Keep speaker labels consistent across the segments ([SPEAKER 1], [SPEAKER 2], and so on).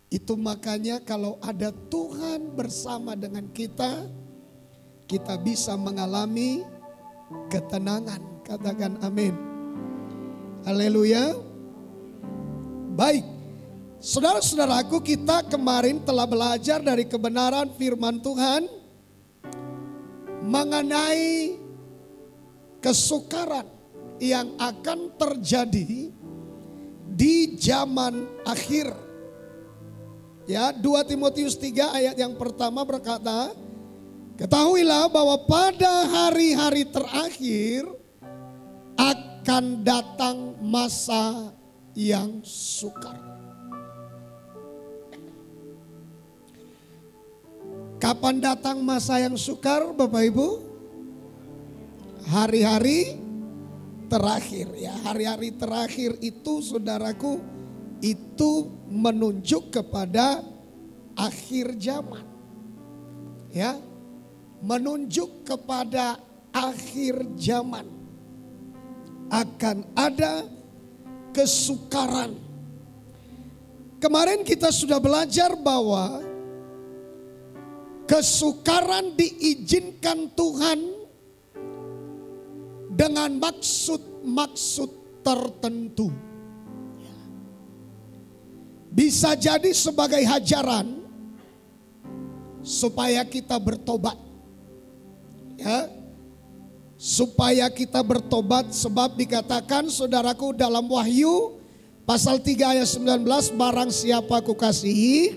[SPEAKER 1] Itu makanya kalau ada Tuhan bersama dengan kita, kita bisa mengalami ketenangan. Katakan amin. Haleluya. Baik, saudara-saudaraku, kita kemarin telah belajar dari kebenaran firman Tuhan mengenai kesukaran yang akan terjadi di zaman akhir. Ya, 2 Timotius 3 ayat yang pertama berkata, ketahuilah bahwa pada hari-hari terakhir akan datang masa yang sukar. Kapan datang masa yang sukar, Bapak Ibu? Hari-hari terakhir, ya. Hari-hari terakhir itu, saudaraku, itu menunjuk kepada akhir zaman. Ya. Menunjuk kepada akhir zaman. Akan ada kesukaran. Kemarin kita sudah belajar bahwa kesukaran diizinkan Tuhan dengan maksud-maksud tertentu. Bisa jadi sebagai hajaran supaya kita bertobat. Ya. Supaya kita bertobat, sebab dikatakan, saudaraku, dalam Wahyu pasal 3 ayat 19, barang siapa kukasihi,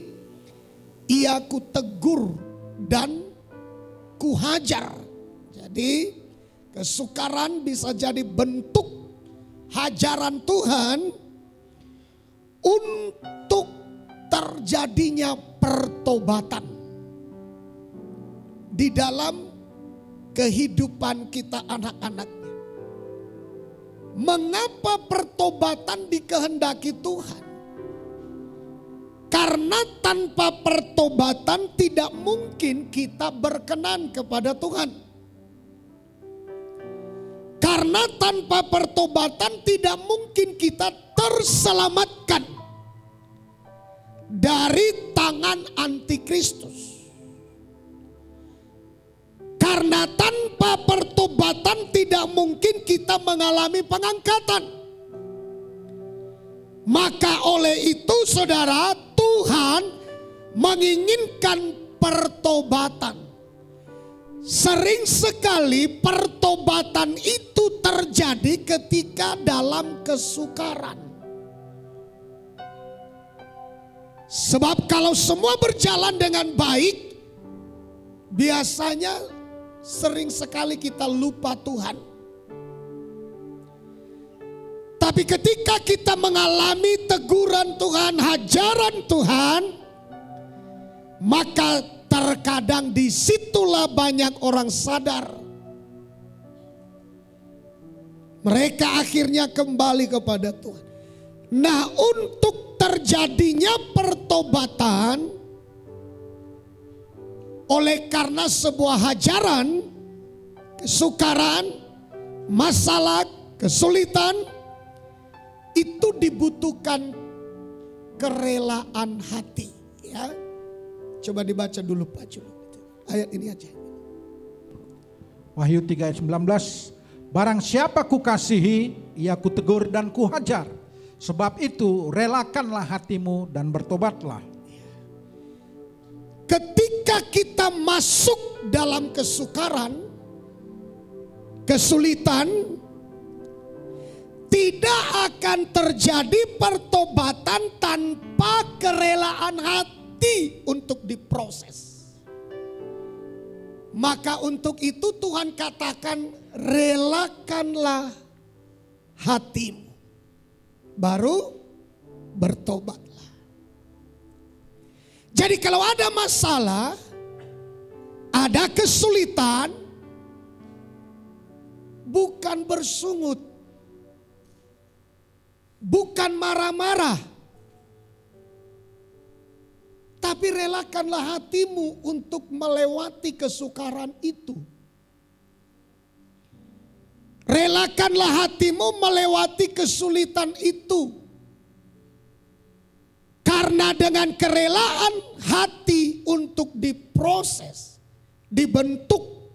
[SPEAKER 1] ia kutegur dan kuhajar. Jadi kesukaran bisa jadi bentuk hajaran Tuhan untuk terjadinya pertobatan di dalam kehidupan kita anak-anaknya. Mengapa pertobatan dikehendaki Tuhan? Karena tanpa pertobatan tidak mungkin kita berkenan kepada Tuhan. Karena tanpa pertobatan tidak mungkin kita terselamatkan dari tangan antikristus. Karena tanpa pertobatan tidak mungkin kita mengalami pengangkatan. Maka oleh itu, saudara, Tuhan menginginkan pertobatan. Sering sekali pertobatan itu terjadi ketika dalam kesukaran. Sebab kalau semua berjalan dengan baik, biasanya sering sekali kita lupa Tuhan. Tapi ketika kita mengalami teguran Tuhan, hajaran Tuhan, maka terkadang disitulah banyak orang sadar. Mereka akhirnya kembali kepada Tuhan. Nah, untuk terjadinya pertobatan, oleh karena sebuah hajaran, kesukaran, masalah, kesulitan, itu dibutuhkan kerelaan hati. Ya, coba dibaca dulu Pak Julu. Ayat ini aja.
[SPEAKER 2] Wahyu 3 ayat 19. Barang siapa kukasihi, ia kutegur dan kuhajar. Sebab itu relakanlah hatimu dan bertobatlah.
[SPEAKER 1] Ketika kita masuk dalam kesukaran, kesulitan, tidak akan terjadi pertobatan tanpa kerelaan hati untuk diproses. Maka untuk itu Tuhan katakan, relakanlah hatimu, baru bertobatlah. Jadi kalau ada masalah, ada kesulitan, bukan bersungut, bukan marah-marah, tapi relakanlah hatimu untuk melewati kesukaran itu. Relakanlah hatimu melewati kesulitan itu. Karena Nah, dengan kerelaan hati untuk diproses, dibentuk,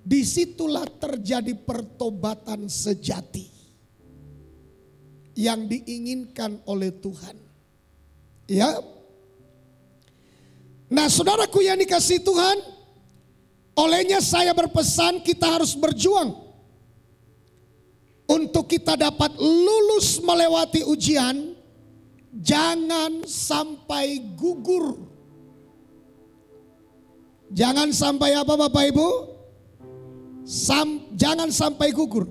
[SPEAKER 1] disitulah terjadi pertobatan sejati yang diinginkan oleh Tuhan. Ya. Nah, saudaraku yang dikasihi Tuhan, olehnya saya berpesan kita harus berjuang untuk kita dapat lulus melewati ujian. Jangan sampai gugur. Jangan sampai apa Bapak Ibu? Jangan sampai gugur.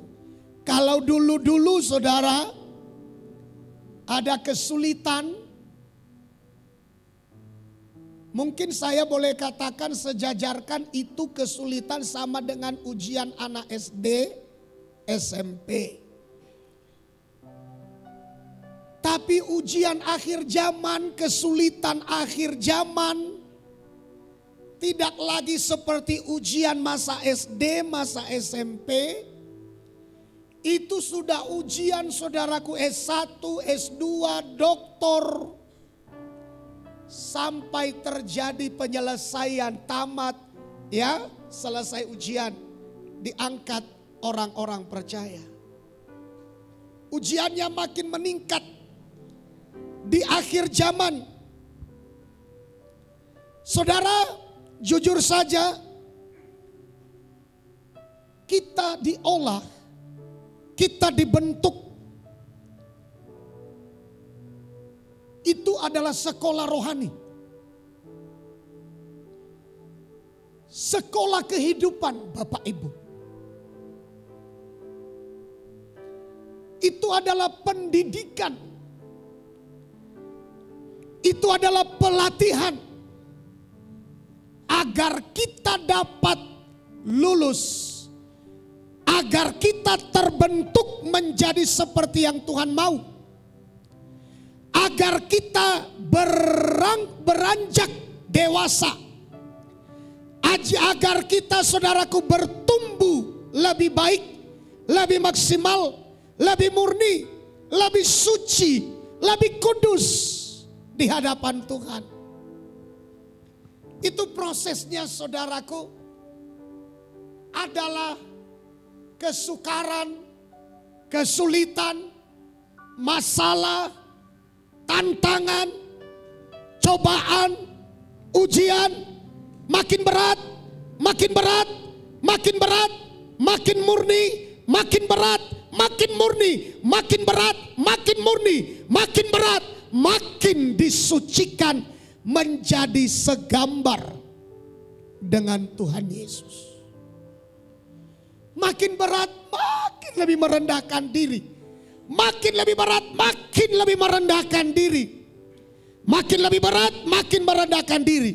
[SPEAKER 1] Kalau dulu-dulu saudara ada kesulitan, mungkin saya boleh katakan sejajarkan itu kesulitan sama dengan ujian anak SD, SMP. Tapi ujian akhir zaman, kesulitan akhir zaman tidak lagi seperti ujian masa SD, masa SMP. Itu sudah ujian saudaraku S1, S2, doktor. Sampai terjadi penyelesaian tamat, ya, selesai ujian, diangkat orang-orang percaya. Ujiannya makin meningkat di akhir zaman. Saudara, jujur saja, kita diolah, kita dibentuk. Itu adalah sekolah rohani. Sekolah kehidupan Bapak Ibu. Itu adalah pendidikan. Itu adalah pelatihan. Agar kita dapat lulus. Agar kita terbentuk menjadi seperti yang Tuhan mau. Agar kita beranjak dewasa. Agar kita saudaraku bertumbuh lebih baik, lebih maksimal, lebih murni, lebih suci, lebih kudus di hadapan Tuhan. Itu prosesnya saudaraku adalah kesukaran, kesulitan, masalah, tantangan, cobaan, ujian, makin berat, makin berat, makin berat, makin murni, makin berat, makin murni, makin berat, makin murni, makin berat, makin disucikan menjadi segambar dengan Tuhan Yesus. Makin berat, makin lebih merendahkan diri. Makin lebih berat, makin lebih merendahkan diri. Makin lebih berat, makin merendahkan diri.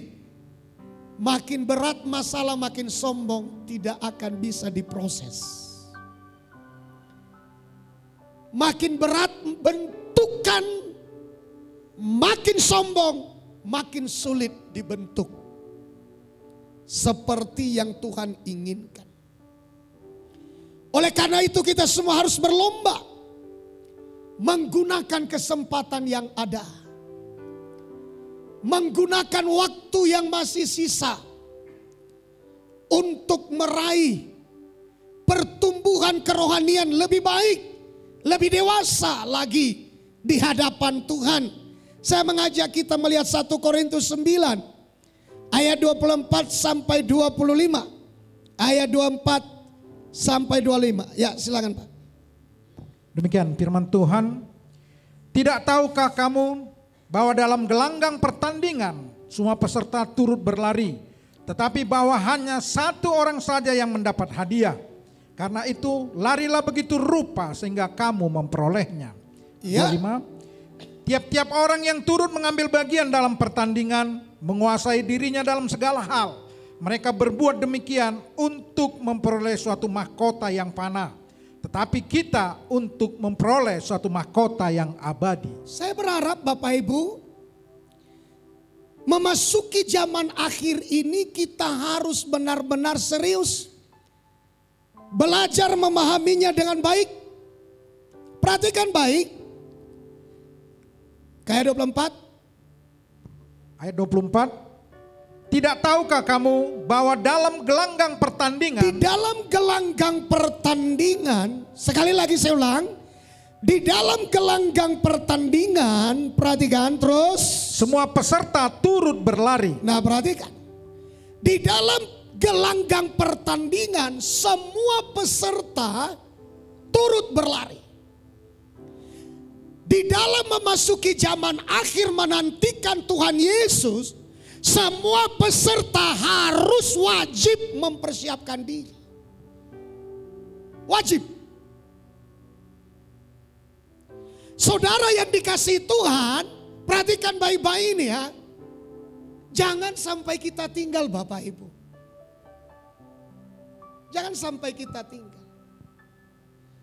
[SPEAKER 1] Makin berat masalah, makin sombong, tidak akan bisa diproses. Makin berat bentukan, makin sombong, makin sulit dibentuk. Seperti yang Tuhan inginkan. Oleh karena itu kita semua harus berlomba. Menggunakan kesempatan yang ada. Menggunakan waktu yang masih sisa. Untuk meraih pertumbuhan kerohanian lebih baik. Lebih dewasa lagi di hadapan Tuhan. Saya mengajak kita melihat 1 Korintus 9 ayat 24 sampai 25. Ayat 24 sampai 25. Ya, silakan Pak.
[SPEAKER 2] Demikian firman Tuhan. Tidak tahukah kamu bahwa dalam gelanggang pertandingan semua peserta turut berlari, tetapi bahwa hanya satu orang saja yang mendapat hadiah. Karena itu larilah begitu rupa sehingga kamu memperolehnya.
[SPEAKER 1] Ya.
[SPEAKER 2] 25. Tiap-tiap orang yang turut mengambil bagian dalam pertandingan menguasai dirinya dalam segala hal. Mereka berbuat demikian untuk memperoleh suatu mahkota yang fana. Tetapi kita untuk memperoleh suatu mahkota yang abadi.
[SPEAKER 1] Saya berharap Bapak Ibu, memasuki zaman akhir ini kita harus benar-benar serius. Belajar memahaminya dengan baik. Perhatikan baik. Kayak 24,
[SPEAKER 2] Ayat 24. Tidak tahukah kamu bahwa dalam gelanggang pertandingan,
[SPEAKER 1] di dalam gelanggang pertandingan, sekali lagi saya ulang, di dalam gelanggang pertandingan, perhatikan terus,
[SPEAKER 2] semua peserta turut berlari.
[SPEAKER 1] nah perhatikan, di dalam gelanggang pertandingan semua peserta turut berlari. Di dalam memasuki zaman akhir menantikan Tuhan Yesus, semua peserta harus wajib mempersiapkan diri. Wajib. Saudara yang dikasihi Tuhan, perhatikan baik-baik ini ya. Jangan sampai kita tinggal Bapak Ibu. Jangan sampai kita tinggal.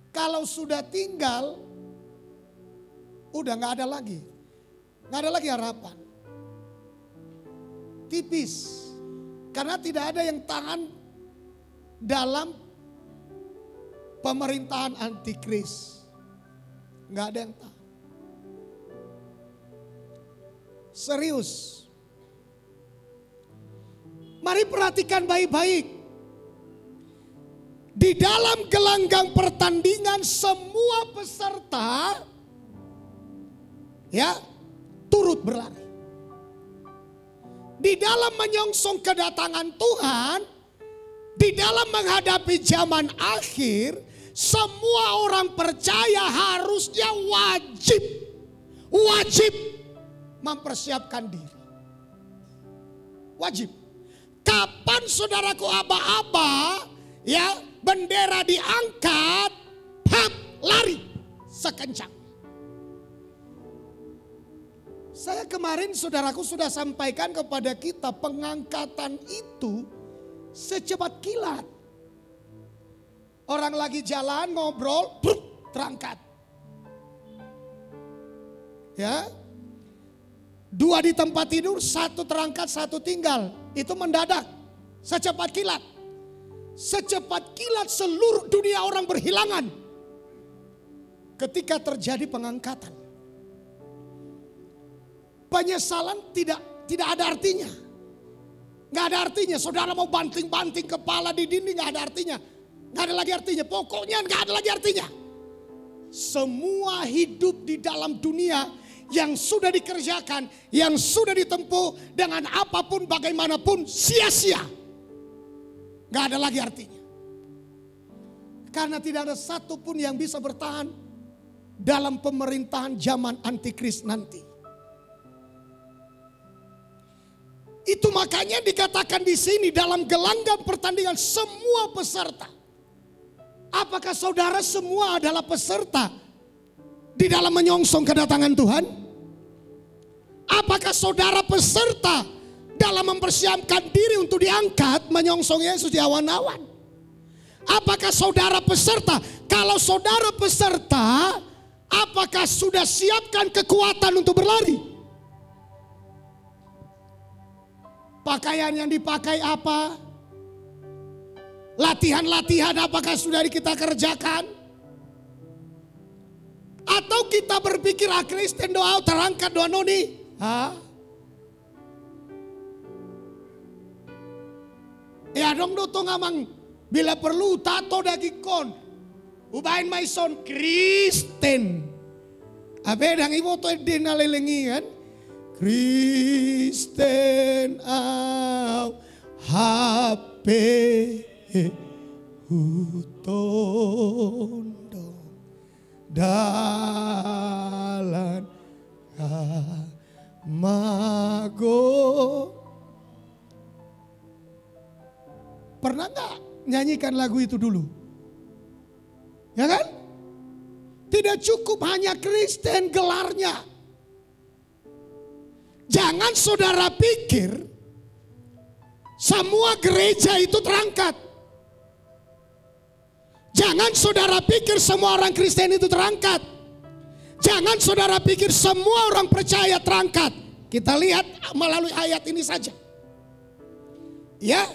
[SPEAKER 1] Kalau sudah tinggal, udah gak ada lagi. Gak ada lagi harapan. Tipis. Karena tidak ada yang tahan dalam pemerintahan antikris. Gak ada yang tahan. Serius. Mari perhatikan baik-baik. Di dalam gelanggang pertandingan semua peserta ya turut berlari. Di dalam menyongsong kedatangan Tuhan, di dalam menghadapi zaman akhir, semua orang percaya harusnya wajib mempersiapkan diri. Wajib. Kapan saudaraku aba-aba ya bendera diangkat, hap, lari sekencang. Saya kemarin saudaraku sudah sampaikan kepada kita pengangkatan itu secepat kilat. Orang lagi jalan ngobrol, terangkat. Ya, 2 di tempat tidur, 1 terangkat, 1 tinggal. Itu mendadak, secepat kilat. Secepat kilat seluruh dunia orang berhilangan ketika terjadi pengangkatan. Penyesalan tidak ada artinya. Gak ada artinya. Saudara mau banting-banting kepala di dinding gak ada artinya. Gak ada lagi artinya. Pokoknya gak ada lagi artinya. Semua hidup di dalam dunia yang sudah dikerjakan, yang sudah ditempuh dengan apapun bagaimanapun sia-sia. Gak ada lagi artinya. Karena tidak ada satupun yang bisa bertahan dalam pemerintahan zaman antikris nanti. Itu makanya dikatakan di sini dalam gelanggang pertandingan semua peserta. Apakah saudara semua adalah peserta di dalam menyongsong kedatangan Tuhan? Apakah saudara peserta dalam mempersiapkan diri untuk diangkat menyongsong Yesus di awan-awan? Apakah saudara peserta? Kalau saudara peserta, apakah sudah siapkan kekuatan untuk berlari? Pakaian yang dipakai apa? Latihan-latihan apakah sudah kita kerjakan? Atau kita berpikir Kristen doa terangkat doa noni? Ya dong do ngamang bila perlu tato daging kon. Ubain maison Kristen. Abe dang ibo to dinalelengi kan? Kristen au HP hutondo dalan mago. Pernah gak nyanyikan lagu itu dulu? Ya kan? Tidak cukup hanya Kristen gelarnya. Jangan saudara pikir semua gereja itu terangkat. Jangan saudara pikir semua orang Kristen itu terangkat. Jangan saudara pikir semua orang percaya terangkat. Kita lihat melalui ayat ini saja. Ya,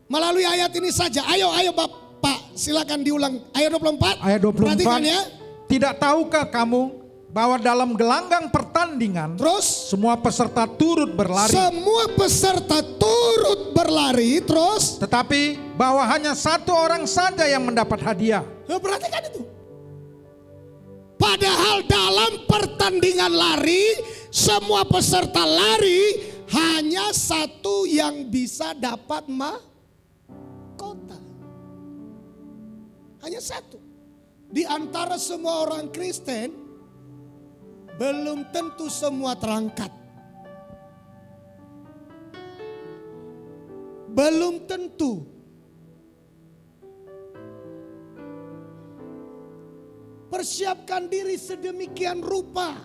[SPEAKER 1] melalui ayat ini saja. Ayo Bapak silakan diulang ayat 24.
[SPEAKER 2] Ayat 24.
[SPEAKER 1] Perhatikan ya.
[SPEAKER 2] Tidak tahukah kamu bahwa dalam gelanggang pertandingan
[SPEAKER 1] terus
[SPEAKER 2] semua peserta turut berlari.
[SPEAKER 1] Semua peserta turut berlari, terus
[SPEAKER 2] Tetapi bahwa hanya satu orang saja yang mendapat hadiah.
[SPEAKER 1] perhatikan itu. Padahal dalam pertandingan lari, semua peserta lari, hanya satu yang bisa dapat mahkota. Hanya satu. Di antara semua orang Kristen, belum tentu semua terangkat. Belum tentu. Persiapkan diri sedemikian rupa.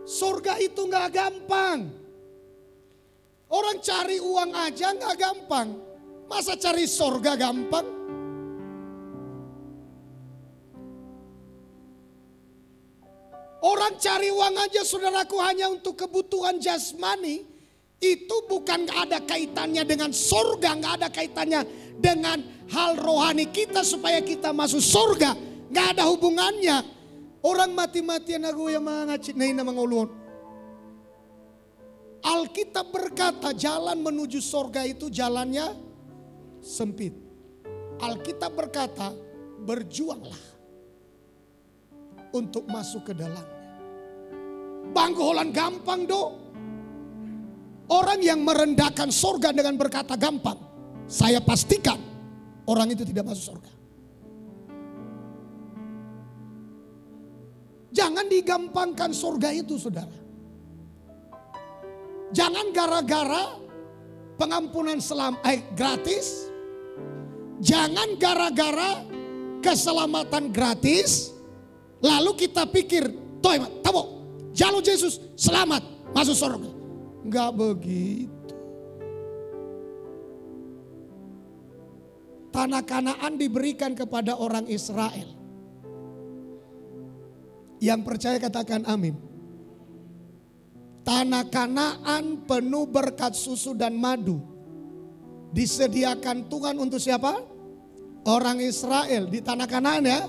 [SPEAKER 1] Surga itu gak gampang. Orang cari uang aja gak gampang. Masa cari surga gampang? Orang cari uang aja saudaraku hanya untuk kebutuhan jasmani. Itu bukan gak ada kaitannya dengan surga. Gak ada kaitannya dengan hal rohani kita supaya kita masuk surga. Gak ada hubungannya. Orang mati-matian aku yang mengacit na mengulun. Alkitab berkata jalan menuju surga itu jalannya sempit. Alkitab berkata berjuanglah untuk masuk ke dalamnya. Banggolan gampang do. Orang yang merendahkan surga dengan berkata gampang, saya pastikan orang itu tidak masuk surga. Jangan digampangkan surga itu saudara. Jangan gara-gara pengampunan gratis. Jangan gara-gara keselamatan gratis. Lalu kita pikir, tabo, jalur Yesus selamat masuk surga. Enggak begitu. Tanah Kanaan diberikan kepada orang Israel. Yang percaya katakan amin. Tanah Kanaan penuh berkat susu dan madu. Disediakan Tuhan untuk siapa? Orang Israel di tanah Kanaan ya.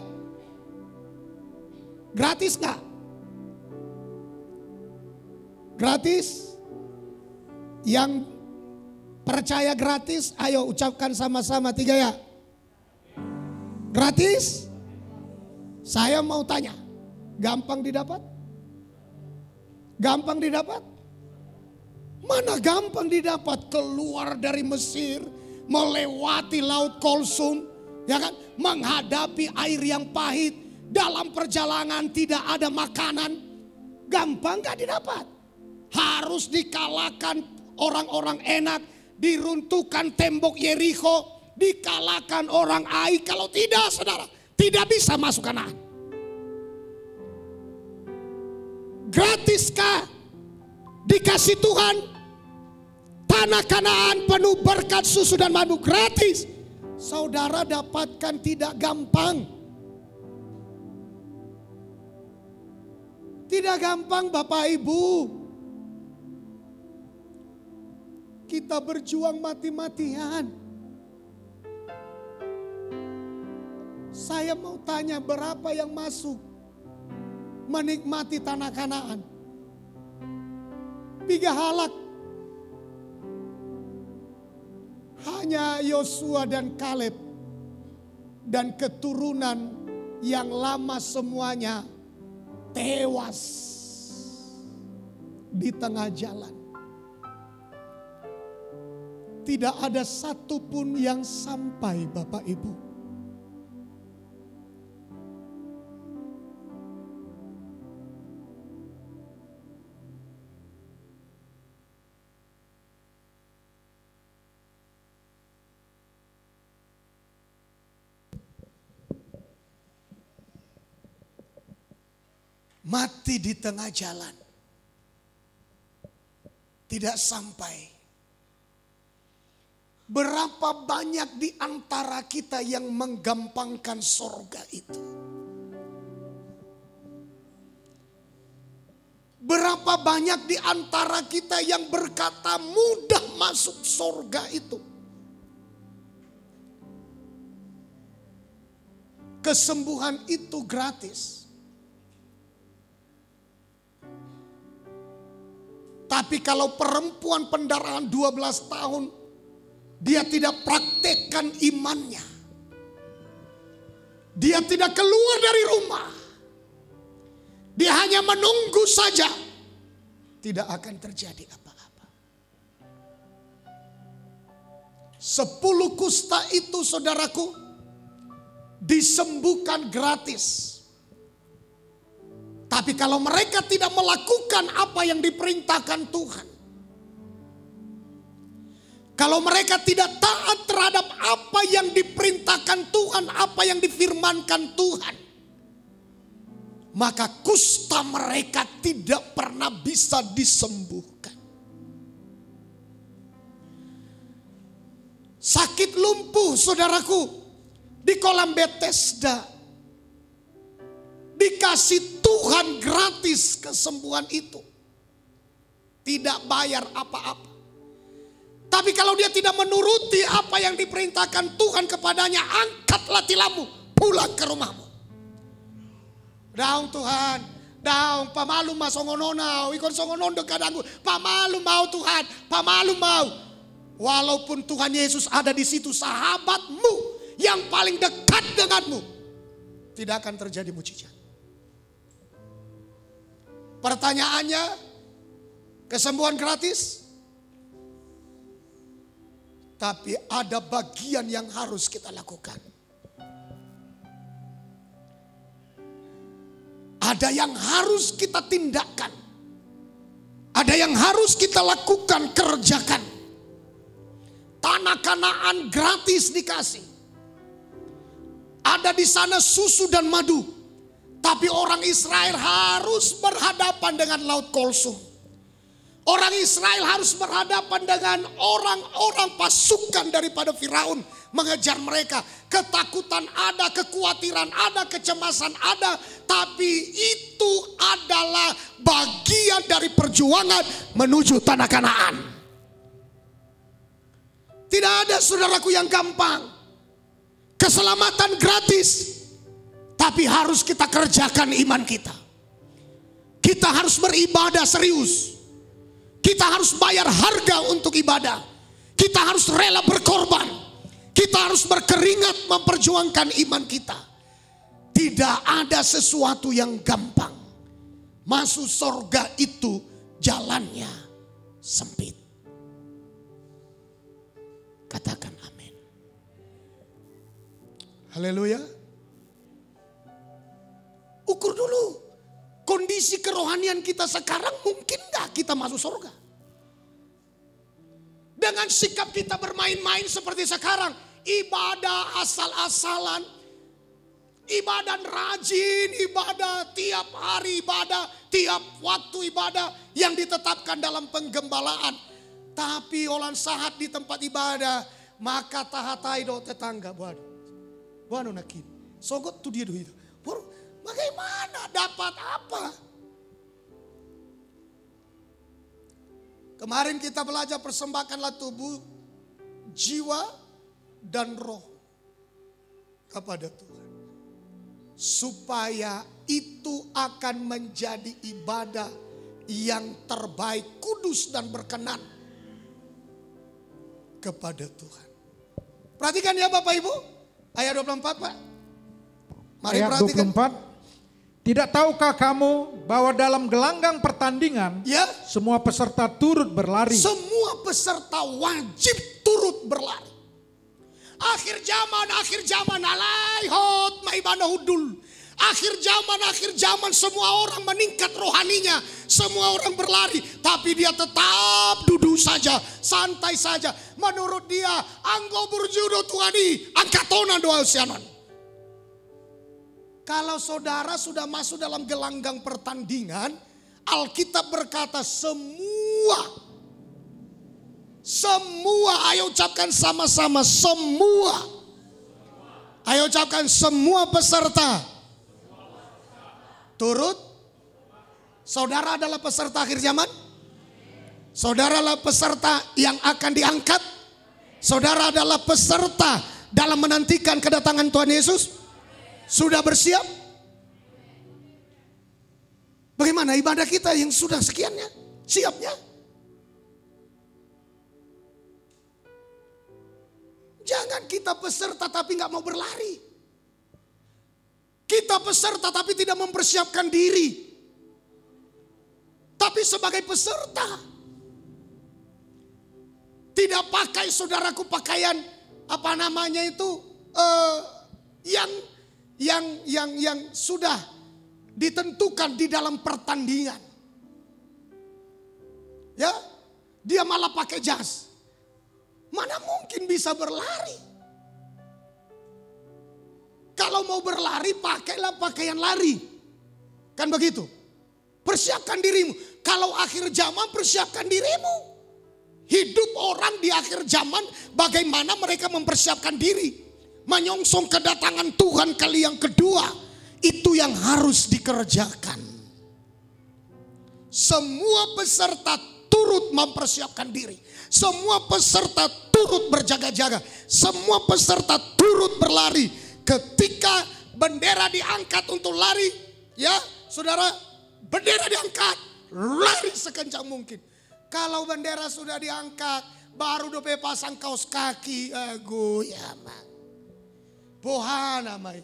[SPEAKER 1] Gratis gak? Gratis? Yang percaya gratis, ayo ucapkan sama-sama 3 ya. Gratis? Saya mau tanya, gampang didapat? Gampang didapat? Mana gampang didapat? Keluar dari Mesir, melewati Laut Kulsum, ya kan? Menghadapi air yang pahit, dalam perjalanan tidak ada makanan. Gampang gak didapat? Harus dikalahkan orang-orang enak, diruntuhkan tembok Yeriko, dikalahkan orang Ai. Kalau tidak saudara, tidak bisa masuk Kanaan. Gratiskah dikasih Tuhan tanah Kanaan penuh berkat susu dan madu? Gratis. Saudara dapatkan tidak gampang. Tidak gampang Bapak Ibu. Kita berjuang mati-matian. Saya mau tanya berapa yang masuk menikmati tanah Kanaan? 3 halak. Hanya Yosua dan Kaleb dan keturunan yang lama semuanya tewas di tengah jalan. Tidak ada satupun yang sampai Bapak Ibu. Mati di tengah jalan. Tidak sampai. Berapa banyak di antara kita yang menggampangkan surga itu? Berapa banyak di antara kita yang berkata mudah masuk surga itu? kesembuhan itu gratis. Tapi kalau perempuan pendarahan 12 tahun, dia tidak praktekkan imannya. Dia tidak keluar dari rumah. Dia hanya menunggu saja. Tidak akan terjadi apa-apa. 10 kusta itu, saudaraku, disembuhkan gratis. Tapi kalau mereka tidak melakukan apa yang diperintahkan Tuhan, kalau mereka tidak taat terhadap apa yang diperintahkan Tuhan, apa yang difirmankan Tuhan, maka kusta mereka tidak pernah bisa disembuhkan. Sakit lumpuh, saudaraku, di kolam Bethesda, dikasih Tuhan gratis kesembuhan itu. Tidak bayar apa-apa. Tapi kalau dia tidak menuruti apa yang diperintahkan Tuhan kepadanya, angkatlah tilammu, pulang ke rumahmu. Daung Tuhan, daung pamalu mas songononau, ikon songonondo kadangku, pamalu mau Tuhan, pamalu mau. Walaupun Tuhan Yesus ada di situ, sahabatmu yang paling dekat denganmu, tidak akan terjadi mujizat. Pertanyaannya, kesembuhan gratis? Tapi ada bagian yang harus kita lakukan. Ada yang harus kita tindakan. Ada yang harus kita lakukan, kerjakan. Tanah Kanaan gratis dikasih. Ada di sana susu dan madu. Tapi orang Israel harus berhadapan dengan Laut Kolsum. Orang Israel harus berhadapan dengan orang-orang pasukan daripada Firaun mengejar mereka. Ketakutan ada, kekhawatiran ada, kecemasan ada. Tapi itu adalah bagian dari perjuangan menuju tanah Kanaan. Tidak ada, saudaraku, yang gampang. Keselamatan gratis. Tapi harus kita kerjakan iman kita. Kita harus beribadah serius. Kita harus bayar harga untuk ibadah. Kita harus rela berkorban. Kita harus berkeringat memperjuangkan iman kita. Tidak ada sesuatu yang gampang. Masuk surga itu jalannya sempit. Katakan amin. Haleluya. Ukur dulu kondisi kerohanian kita sekarang, mungkin gak kita masuk surga? Dengan sikap kita bermain-main seperti sekarang, ibadah asal-asalan, ibadah rajin, ibadah tiap hari, ibadah tiap waktu, ibadah yang ditetapkan dalam penggembalaan. Tapi olan sahat di tempat ibadah, maka tahatai do tetangga buanu nakin. Sogot tu dia itu. Bagaimana dapat apa? Kemarin kita belajar persembahkanlah tubuh, jiwa, dan roh kepada Tuhan. Supaya itu akan menjadi ibadah yang terbaik, kudus dan berkenan kepada Tuhan. Perhatikan ya Bapak Ibu, ayat 24 Pak. Mari
[SPEAKER 2] ayat
[SPEAKER 1] perhatikan.
[SPEAKER 2] 24. Tidak tahukah kamu bahwa dalam gelanggang pertandingan,
[SPEAKER 1] ya,
[SPEAKER 2] semua peserta turut berlari.
[SPEAKER 1] Semua peserta wajib turut berlari. Akhir zaman alai hot maibana hudul. Akhir zaman semua orang meningkat rohaninya. Semua orang berlari. Tapi dia tetap duduk saja, santai saja. Menurut dia, anggo berjudo Tuhani, angkatona doa usianon. Kalau saudara sudah masuk dalam gelanggang pertandingan, Alkitab berkata semua, ayo ucapkan sama-sama, semua. Ayo ucapkan semua peserta turut. Saudara adalah peserta akhir zaman. Saudara adalah peserta yang akan diangkat. Saudara adalah peserta dalam menantikan kedatangan Tuhan Yesus. Sudah bersiap? Bagaimana ibadah kita yang sudah sekiannya? Siapnya? Jangan kita peserta tapi nggak mau berlari. Kita peserta tapi tidak mempersiapkan diri. Tapi sebagai peserta, tidak pakai saudaraku pakaian apa namanya itu yang sudah ditentukan di dalam pertandingan. Ya, dia malah pakai jas. Mana mungkin bisa berlari? Kalau mau berlari pakailah pakaian lari. Kan begitu? Persiapkan dirimu. Kalau akhir zaman persiapkan dirimu. Hidup orang di akhir zaman bagaimana mereka mempersiapkan diri. Menyongsong kedatangan Tuhan kali yang kedua. Itu yang harus dikerjakan. Semua peserta turut mempersiapkan diri. Semua peserta turut berjaga-jaga. Semua peserta turut berlari. Ketika bendera diangkat untuk lari, ya saudara, bendera diangkat, lari sekencang mungkin. Kalau bendera sudah diangkat, baru dope pasang kaos kaki, goyang. Bohana mai.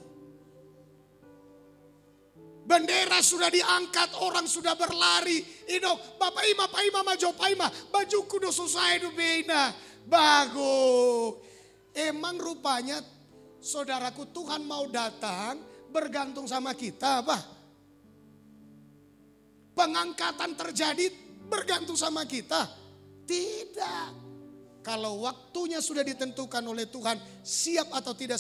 [SPEAKER 1] Bendera sudah diangkat, orang sudah berlari. Ino, Bapak Ima, Majo Paima, baju kudo selesai do beina. Bagus. Emang rupanya saudaraku Tuhan mau datang bergantung sama kita, apa? Pengangkatan terjadi bergantung sama kita? Tidak. Kalau waktunya sudah ditentukan oleh Tuhan, siap atau tidak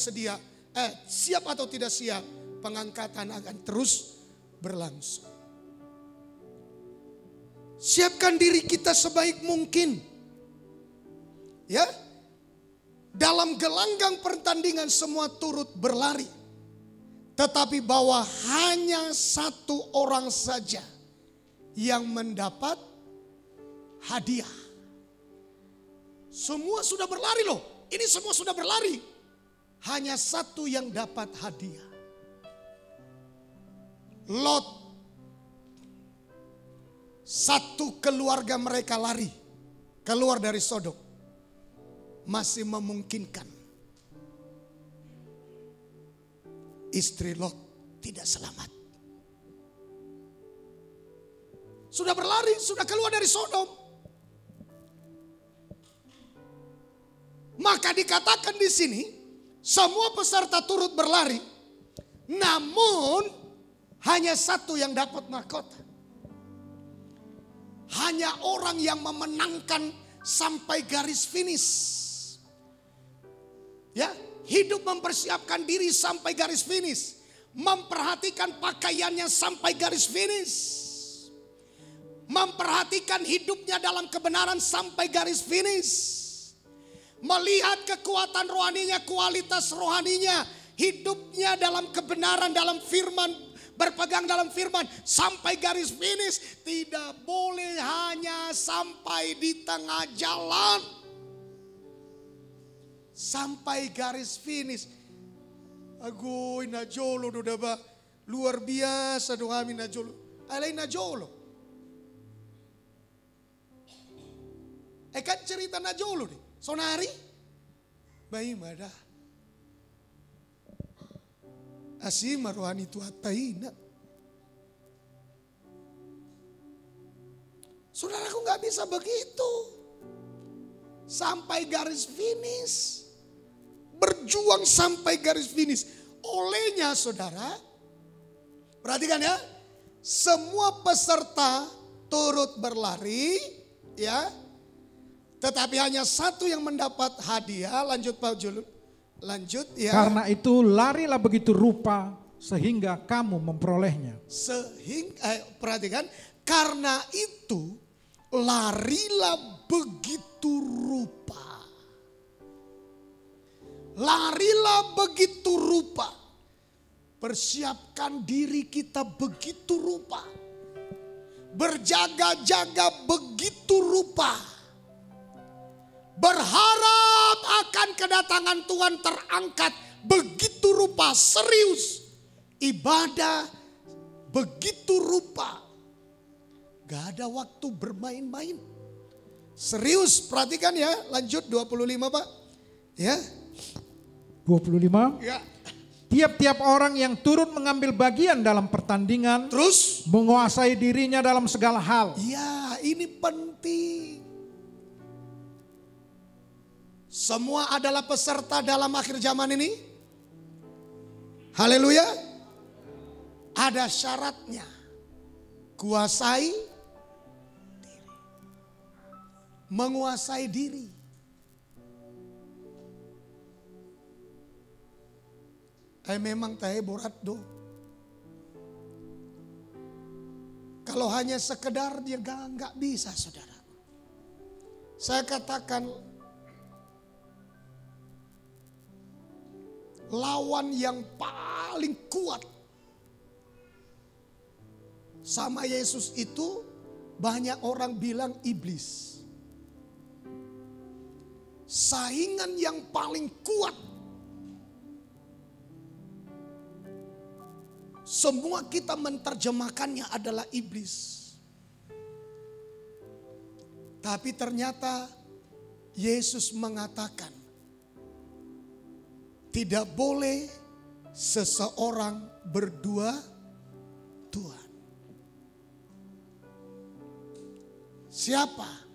[SPEAKER 1] siap, pengangkatan akan terus berlangsung. Siapkan diri kita sebaik mungkin. Ya. Dalam gelanggang pertandingan semua turut berlari. Tetapi bahwa hanya satu orang saja yang mendapat hadiah. Semua sudah berlari loh. Ini semua sudah berlari. Hanya satu yang dapat hadiah. Lot. Satu keluarga mereka lari. Keluar dari Sodom. Masih memungkinkan. Istri Lot tidak selamat. Sudah berlari, sudah keluar dari Sodom. Maka dikatakan di sini, semua peserta turut berlari, namun hanya satu yang dapat mahkota. Hanya orang yang memenangkan sampai garis finish. Ya, hidup mempersiapkan diri sampai garis finish. Memperhatikan pakaiannya sampai garis finish. Memperhatikan hidupnya dalam kebenaran sampai garis finish. Melihat kekuatan rohaninya, kualitas rohaninya. Hidupnya dalam kebenaran, dalam firman. Berpegang dalam firman sampai garis finish. Tidak boleh hanya sampai di tengah jalan. Sampai garis finish. Agoy najolo do daba. Luar biasa do kami najolo. Alay najolo. Kan cerita najolo nih. Sonari. Bayi mada. Asima rohani tu ataina. Saudaraku gak bisa begitu. Sampai garis finish. Berjuang sampai garis finish. Olehnya saudara, perhatikan ya. Semua peserta turut berlari. Ya. Tetapi hanya satu yang mendapat hadiah. Lanjut Pak Julun. Lanjut ya.
[SPEAKER 2] Karena itu larilah begitu rupa sehingga kamu memperolehnya.
[SPEAKER 1] Perhatikan. Karena itu larilah begitu rupa. Larilah begitu rupa. Persiapkan diri kita begitu rupa. Berjaga-jaga begitu rupa. Berharap akan kedatangan Tuhan terangkat begitu rupa, serius. ibadah begitu rupa. Gak ada waktu bermain-main. Serius, perhatikan ya, lanjut 25 Pak. Ya.
[SPEAKER 2] 25.
[SPEAKER 1] Ya.
[SPEAKER 2] Tiap-tiap orang yang turut mengambil bagian dalam pertandingan
[SPEAKER 1] Terus
[SPEAKER 2] menguasai dirinya dalam segala hal.
[SPEAKER 1] ya, ini penting. Semua adalah peserta dalam akhir zaman ini. Haleluya. Ada syaratnya. Kuasai diri. Menguasai diri. Memang tahe borat do. Kalau hanya sekedar dia nggak bisa, saudara. Saya katakan lawan yang paling kuat sama Yesus itu banyak orang bilang iblis. Saingan yang paling kuat. Semua kita menerjemahkannya adalah iblis. Tapi ternyata Yesus mengatakan tidak boleh seseorang berdua Tuhan. Siapa?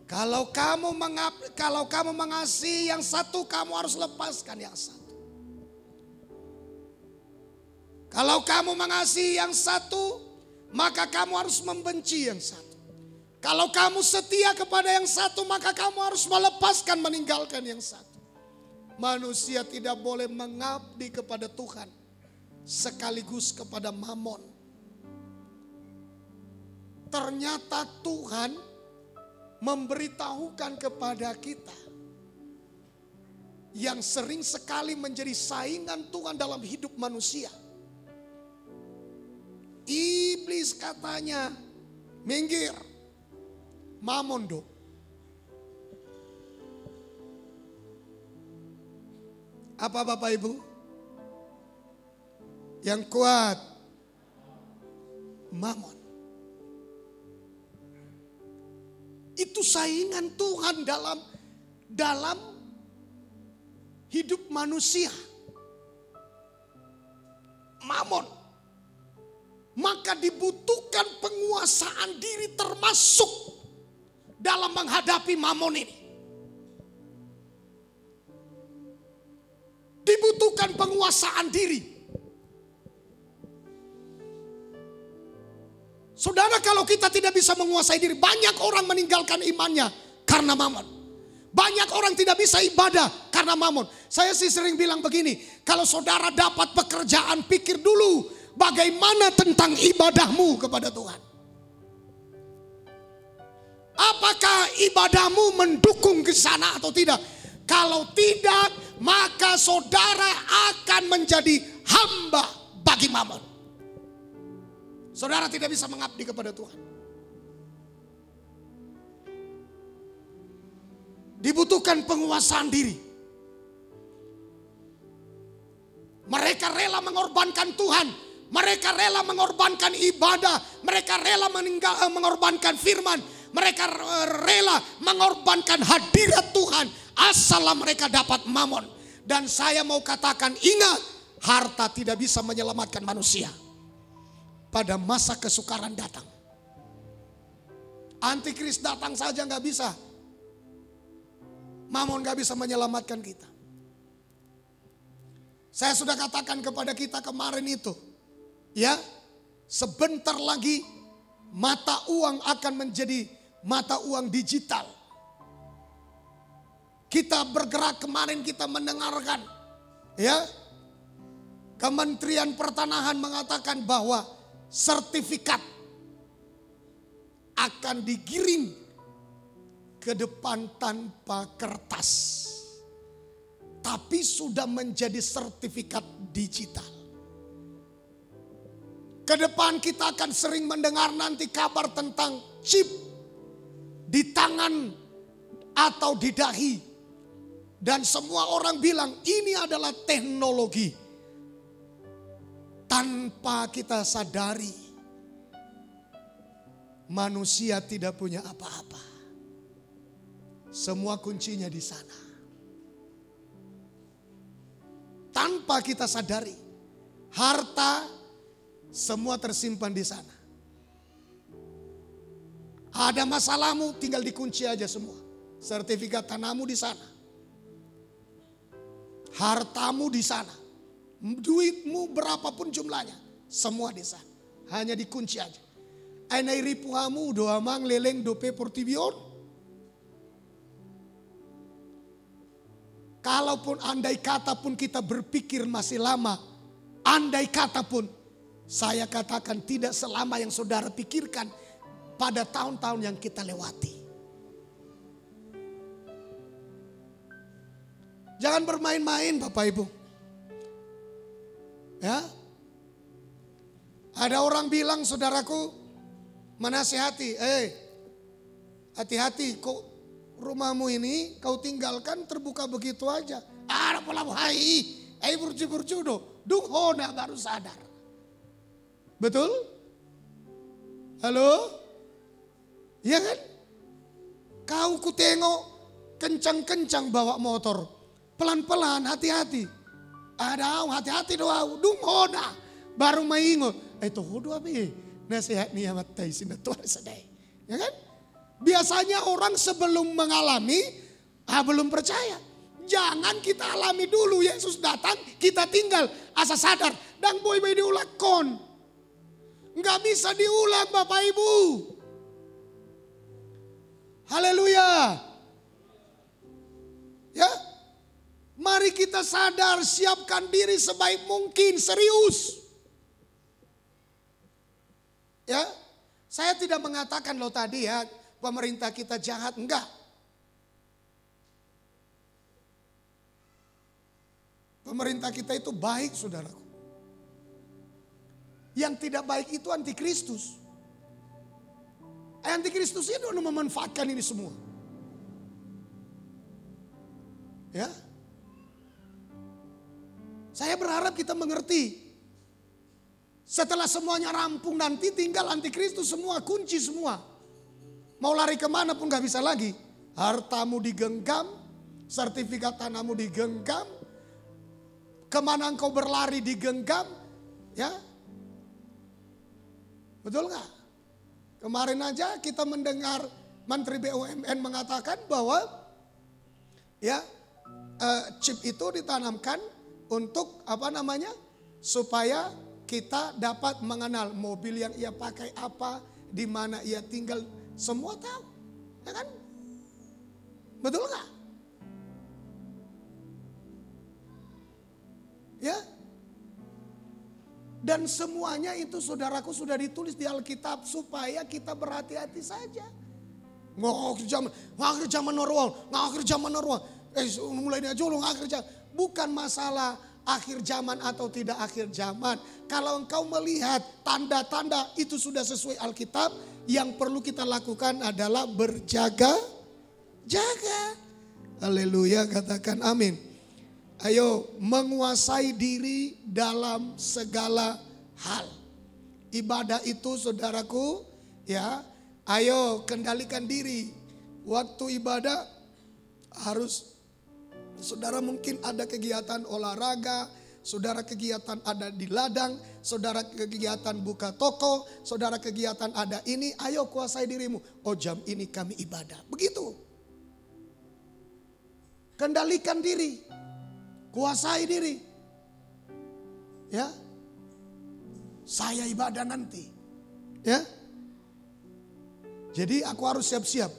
[SPEAKER 1] Kalau kamu mengasihi yang satu, kamu harus lepaskan yang satu. Kalau kamu mengasihi yang satu, maka kamu harus membenci yang satu. Kalau kamu setia kepada yang satu, maka kamu harus melepaskan, meninggalkan yang satu. Manusia tidak boleh mengabdi kepada Tuhan sekaligus kepada Mamon. Ternyata Tuhan memberitahukan kepada kita yang sering sekali menjadi saingan Tuhan dalam hidup manusia. Iblis katanya, minggir, Mamon do. Apa Bapak Ibu? Yang kuat, Mamon. Itu saingan Tuhan dalam hidup manusia. Mamon. Maka dibutuhkan penguasaan diri termasuk dalam menghadapi Mamon ini. Dibutuhkan penguasaan diri. Saudara, kalau kita tidak bisa menguasai diri, banyak orang meninggalkan imannya karena Mamon. Banyak orang tidak bisa ibadah karena Mamon. Saya sih sering bilang begini, kalau saudara dapat pekerjaan, pikir dulu bagaimana tentang ibadahmu kepada Tuhan. Apakah ibadahmu mendukung ke sana atau tidak? Kalau tidak, maka saudara akan menjadi hamba bagi Mamon. Saudara tidak bisa mengabdi kepada Tuhan. Dibutuhkan penguasaan diri. Mereka rela mengorbankan Tuhan. Mereka rela mengorbankan ibadah. Mereka rela mengorbankan firman. Mereka rela mengorbankan hadirat Tuhan. Asal mereka dapat Mamon. Dan saya mau katakan, ingat, harta tidak bisa menyelamatkan manusia. Pada masa kesukaran datang. Antikris datang saja gak bisa. Mamon gak bisa menyelamatkan kita. Saya sudah katakan kepada kita kemarin itu. Ya, sebentar lagi mata uang akan menjadi mata uang digital. Kita bergerak, kemarin kita mendengarkan. Ya, Kementerian Pertanahan mengatakan bahwa sertifikat akan digiring ke depan tanpa kertas. Tapi sudah menjadi sertifikat digital. Ke depan kita akan sering mendengar nanti kabar tentang chip di tangan atau di dahi. Dan semua orang bilang ini adalah teknologi. tanpa kita sadari, manusia tidak punya apa-apa. Semua kuncinya di sana. Tanpa kita sadari, harta semua tersimpan di sana. Ada masalahmu, tinggal dikunci aja semua. Sertifikat tanahmu di sana. Hartamu di sana. Duitmu berapapun jumlahnya, semua di sana. Hanya dikunci aja. Ainai ripuhamu doa mang leleng dope portibion. Kalaupun andai kata pun kita berpikir masih lama, andai kata pun, saya katakan tidak selama yang saudara pikirkan pada tahun-tahun yang kita lewati. Jangan bermain-main Bapak Ibu. Ya. Ada orang bilang saudaraku menasihati, hati-hati kok rumahmu ini kau tinggalkan terbuka begitu aja. Ada pola hai, burcu-burcu dung hona baru sadar. Betul? Halo? Iya kan? Kau ku tengok kencang-kencang bawa motor. Pelan-pelan, hati-hati. Ada hati-hati doa, dung hona baru maingot. Itu hodo apa ya? Nasihat nih amat taisin tuan sedai. Ya kan? Biasanya orang sebelum mengalami, belum percaya. Jangan kita alami dulu, Yesus datang, kita tinggal, asa sadar. Dan boy diulang kon. Nggak bisa diulang Bapak Ibu. Haleluya. Ya, mari kita sadar, siapkan diri sebaik mungkin, serius. Ya, saya tidak mengatakan loh tadi ya, pemerintah kita jahat, enggak. Pemerintah kita itu baik saudaraku. Yang tidak baik itu antikristus. Antikristus itu memanfaatkan ini semua. Ya. Saya berharap kita mengerti. Setelah semuanya rampung nanti tinggal antikristus semua, kunci semua. Mau lari kemana pun gak bisa lagi. Hartamu digenggam, sertifikat tanahmu digenggam. Kemana engkau berlari digenggam. Ya. Betul gak? Kemarin aja kita mendengar Menteri BUMN mengatakan bahwa ya chip itu ditanamkan untuk supaya kita dapat mengenal mobil yang ia pakai apa, di mana ia tinggal, semua tahu, ya kan? Betul nggak? Ya. Dan semuanya itu saudaraku sudah ditulis di Alkitab supaya kita berhati-hati saja. Akhir zaman normal. Mulai aja akhir zaman. Bukan masalah akhir zaman atau tidak akhir zaman. Kalau engkau melihat tanda-tanda itu sudah sesuai Alkitab, yang perlu kita lakukan adalah berjaga-jaga. Haleluya, katakan amin. Ayo menguasai diri dalam segala hal. Ibadah itu saudaraku, ya, ayo kendalikan diri. Waktu ibadah harus, saudara mungkin ada kegiatan olahraga, saudara kegiatan ada di ladang, saudara kegiatan buka toko, saudara kegiatan ada ini, ayo kuasai dirimu. Oh jam ini kami ibadah, begitu. Kendalikan diri, kuasai diri. Ya, saya ibadah nanti. Ya, jadi aku harus siap-siap.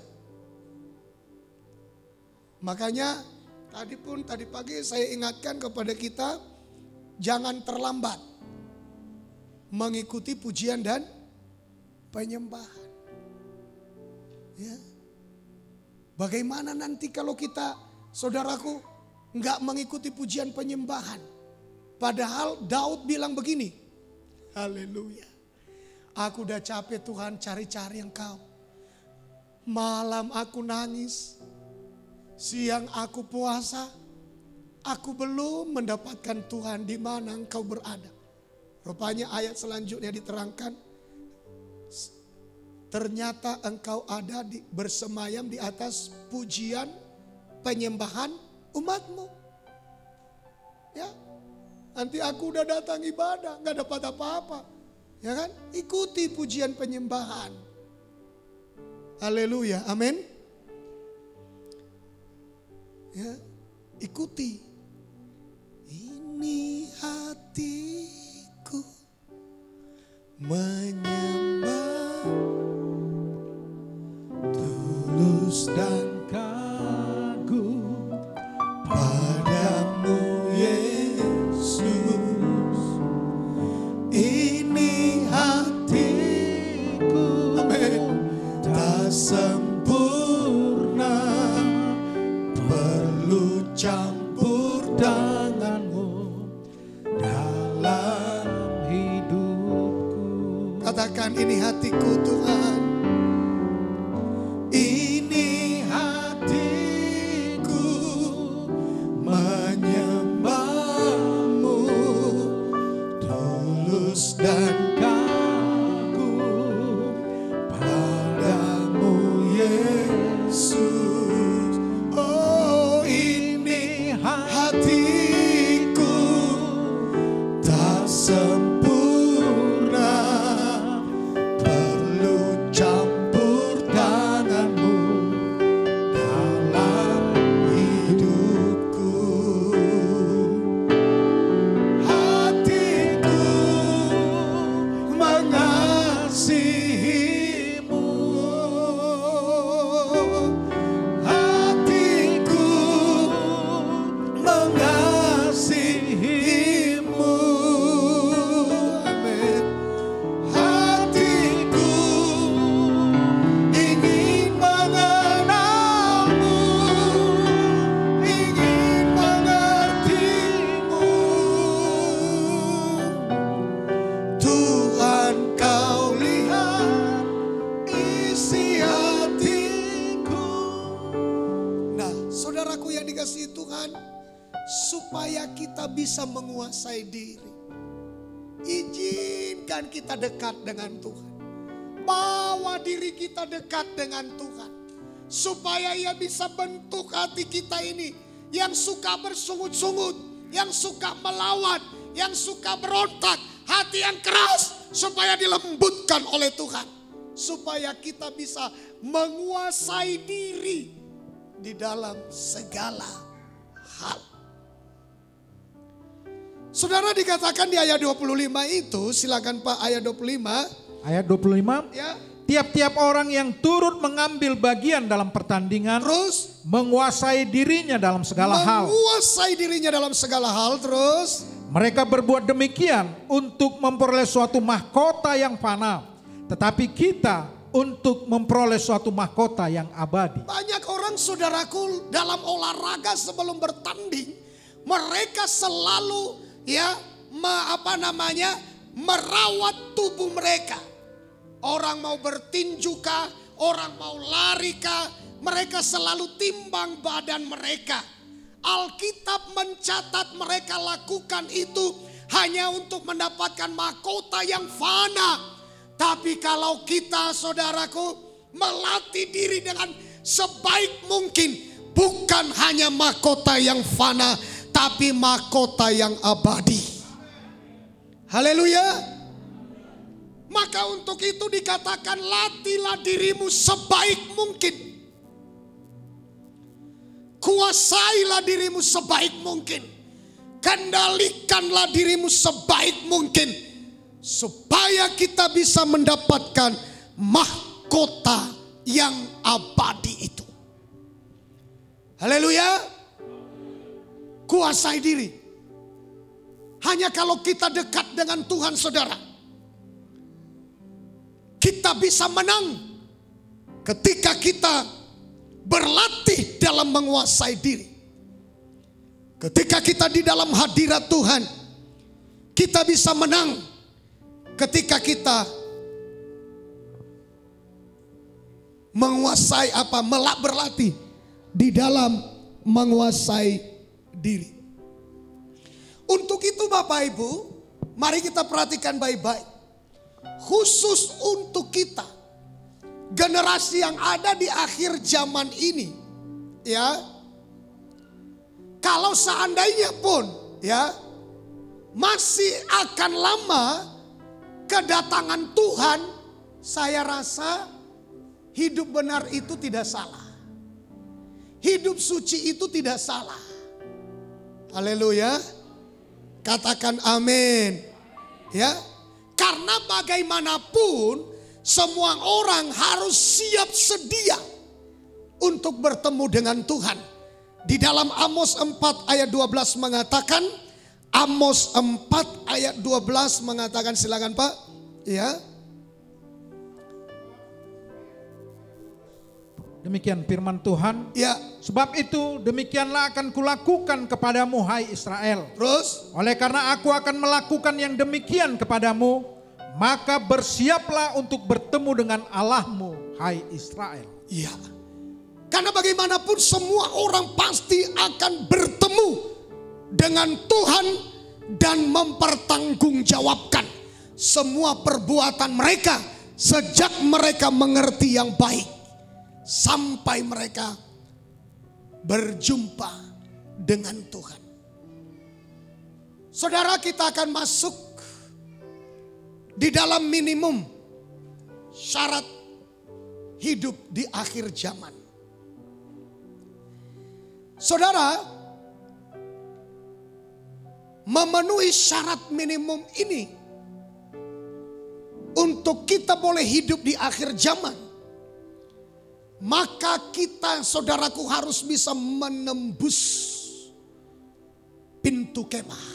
[SPEAKER 1] Makanya tadi pagi saya ingatkan kepada kita, jangan terlambat mengikuti pujian dan penyembahan. Ya. Bagaimana nanti kalau kita, saudaraku, nggak mengikuti pujian penyembahan? Padahal Daud bilang begini, haleluya. Aku udah capek Tuhan cari-cari Engkau. Malam aku nangis, siang aku puasa, aku belum mendapatkan Tuhan di mana Engkau berada. Rupanya ayat selanjutnya diterangkan, ternyata engkau ada bersemayam di atas pujian penyembahan umatmu. Ya, nanti aku udah datang ibadah, nggak dapat apa-apa, ya kan? Ikuti pujian penyembahan. Haleluya, amin. Ya, ikuti. Ini hatiku menyembah, tulus dan kagum padamu Yesus. Ini hatiku, amin, tak sempurna, perlu campur tanganmu dalam hidupku. Katakan, ini hatiku Tuhan. Ini hatiku menyembahmu, tulus dan kagum padamu Yesus. Oh, ini hatiku tak sempurna, perlu campur tanganmu dalam hidupku. Hatiku mengasihimu, hatiku mengasihimu, amin. Hatiku ingin mengenalmu, ingin mengertimu. Tuhan, kau lihat isi hatiku. Nah, saudaraku yang dikasihi Tuhan, supaya kita bisa menguasai diri, izinkan kita dekat dengan Tuhan. Bawa diri kita dekat dengan Tuhan, supaya Ia bisa bentuk hati kita ini yang suka bersungut-sungut, yang suka melawan, yang suka berontak, hati yang keras, supaya dilembutkan oleh Tuhan, supaya kita bisa menguasai diri di dalam segala hal. Saudara, dikatakan di ayat 25 itu, silakan Pak, ayat 25.
[SPEAKER 2] Ayat 25.
[SPEAKER 1] Ya.
[SPEAKER 2] Tiap-tiap orang yang turut mengambil bagian dalam pertandingan,
[SPEAKER 1] Terus
[SPEAKER 2] menguasai dirinya dalam segala hal.
[SPEAKER 1] menguasai dirinya dalam segala hal. Terus
[SPEAKER 2] Mereka berbuat demikian untuk memperoleh suatu mahkota yang fana, tetapi kita untuk memperoleh suatu mahkota yang abadi.
[SPEAKER 1] banyak orang, saudaraku, dalam olahraga sebelum bertanding, mereka selalu merawat tubuh mereka. Orang mau bertinju kah, orang mau lari kah, mereka selalu timbang badan mereka. Alkitab mencatat mereka lakukan itu hanya untuk mendapatkan mahkota yang fana. Tapi kalau kita, saudaraku, melatih diri dengan sebaik mungkin, bukan hanya mahkota yang fana, tapi mahkota yang abadi. Haleluya. Maka untuk itu dikatakan, latihlah dirimu sebaik mungkin. Kuasailah dirimu sebaik mungkin. Kendalikanlah dirimu sebaik mungkin. Supaya kita bisa mendapatkan mahkota yang abadi itu. Haleluya. Kuasai diri. Hanya kalau kita dekat dengan Tuhan, saudara, kita bisa menang ketika kita berlatih dalam menguasai diri. Ketika kita di dalam hadirat Tuhan, kita bisa menang ketika kita menguasai berlatih di dalam menguasai diri. Untuk itu Bapak Ibu, Mari kita perhatikan baik-baik. Khusus untuk kita, generasi yang ada di akhir zaman ini, ya. Kalau seandainya pun, ya, masih akan lama kedatangan Tuhan, saya rasa hidup benar itu tidak salah. Hidup suci itu tidak salah. Haleluya. Katakan amin. Ya. Karena bagaimanapun semua orang harus siap sedia untuk bertemu dengan Tuhan. Di dalam Amos 4 ayat 12 mengatakan, Amos 4 ayat 12 mengatakan, silakan Pak. Ya.
[SPEAKER 2] Demikian firman Tuhan.
[SPEAKER 1] Ya.
[SPEAKER 2] Sebab itu demikianlah akan kulakukan kepadamu hai Israel.
[SPEAKER 1] Terus.
[SPEAKER 2] Oleh karena aku akan melakukan yang demikian kepadamu, maka bersiaplah untuk bertemu dengan Allahmu hai Israel.
[SPEAKER 1] Iya. Karena bagaimanapun semua orang pasti akan bertemu dengan Tuhan dan mempertanggungjawabkan semua perbuatan mereka sejak mereka mengerti yang baik sampai mereka berjumpa dengan Tuhan. Saudara, kita akan masuk di dalam minimum syarat hidup di akhir zaman. Saudara, memenuhi syarat minimum ini untuk kita boleh hidup di akhir zaman, maka kita, saudaraku, harus bisa menembus pintu kemah.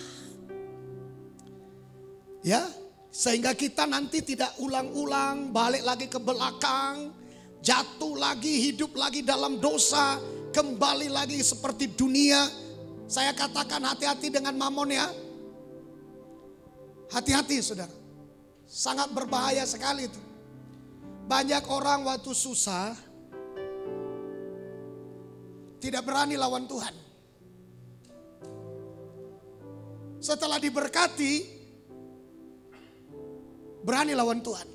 [SPEAKER 1] Ya, sehingga kita nanti tidak ulang-ulang balik lagi ke belakang, jatuh lagi, hidup lagi dalam dosa, kembali lagi seperti dunia. Saya katakan hati-hati dengan mamon ya. Hati-hati saudara. Sangat berbahaya sekali itu. Banyak orang waktu susah tidak berani lawan Tuhan. Setelah diberkati, berani lawan Tuhan.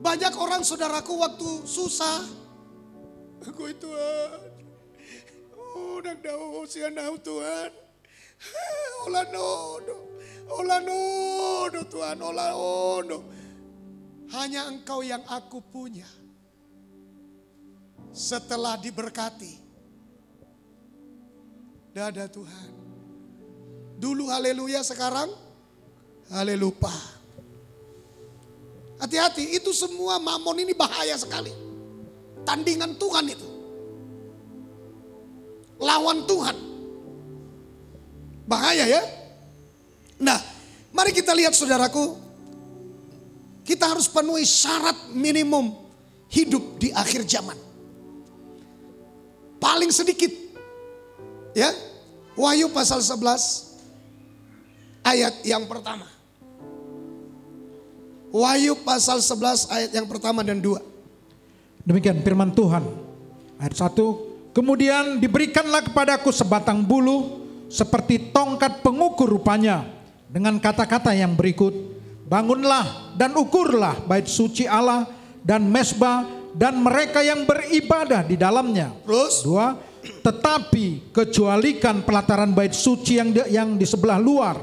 [SPEAKER 1] Banyak orang saudaraku waktu susah, aku Tuhan, nang daw siya na Tuhan, ola no Tuhan, ola no. Hanya Engkau yang aku punya. Setelah diberkati, dada Tuhan. Dulu haleluya, sekarang halelupa. Hati-hati, itu semua mamon ini bahaya sekali. Tandingan Tuhan itu. Lawan Tuhan. Bahaya ya. Nah, mari kita lihat saudaraku. Kita harus penuhi syarat minimum hidup di akhir zaman. Paling sedikit. Ya. Wahyu pasal 11 ayat yang pertama. Wahyu pasal 11 ayat yang pertama dan 2.
[SPEAKER 2] Demikian firman Tuhan. Ayat 1. Kemudian diberikanlah kepadaku sebatang bulu seperti tongkat pengukur rupanya, dengan kata-kata yang berikut. Bangunlah dan ukurlah bait suci Allah dan mezbah dan mereka yang beribadah di dalamnya.
[SPEAKER 1] Terus?
[SPEAKER 2] 2. Tetapi kecualikan pelataran bait suci yang di sebelah luar.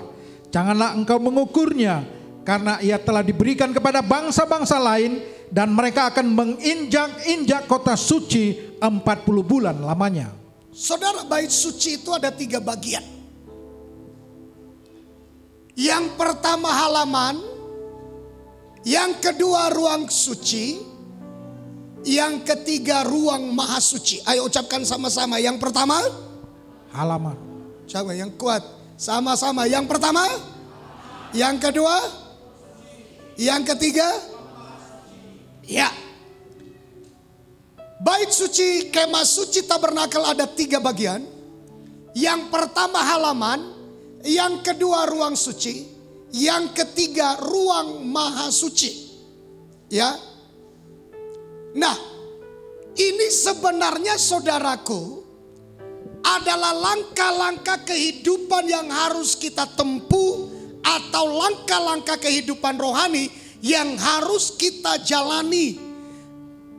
[SPEAKER 2] Janganlah engkau mengukurnya, karena ia telah diberikan kepada bangsa-bangsa lain dan mereka akan menginjak-injak kota suci 40 bulan lamanya.
[SPEAKER 1] Saudara, bait suci itu ada 3 bagian. Yang pertama halaman, yang kedua ruang suci, yang ketiga ruang maha suci. Ayo ucapkan sama-sama. Yang pertama
[SPEAKER 2] halaman.
[SPEAKER 1] Coba yang kuat. Sama-sama. Yang pertama, yang kedua, yang ketiga, ya. Bait suci, kemah suci tabernakel ada 3 bagian. Yang pertama halaman, yang kedua ruang suci, yang ketiga ruang maha suci. Ya. Nah, ini sebenarnya saudaraku adalah langkah-langkah kehidupan yang harus kita tempuh, atau langkah-langkah kehidupan rohani yang harus kita jalani.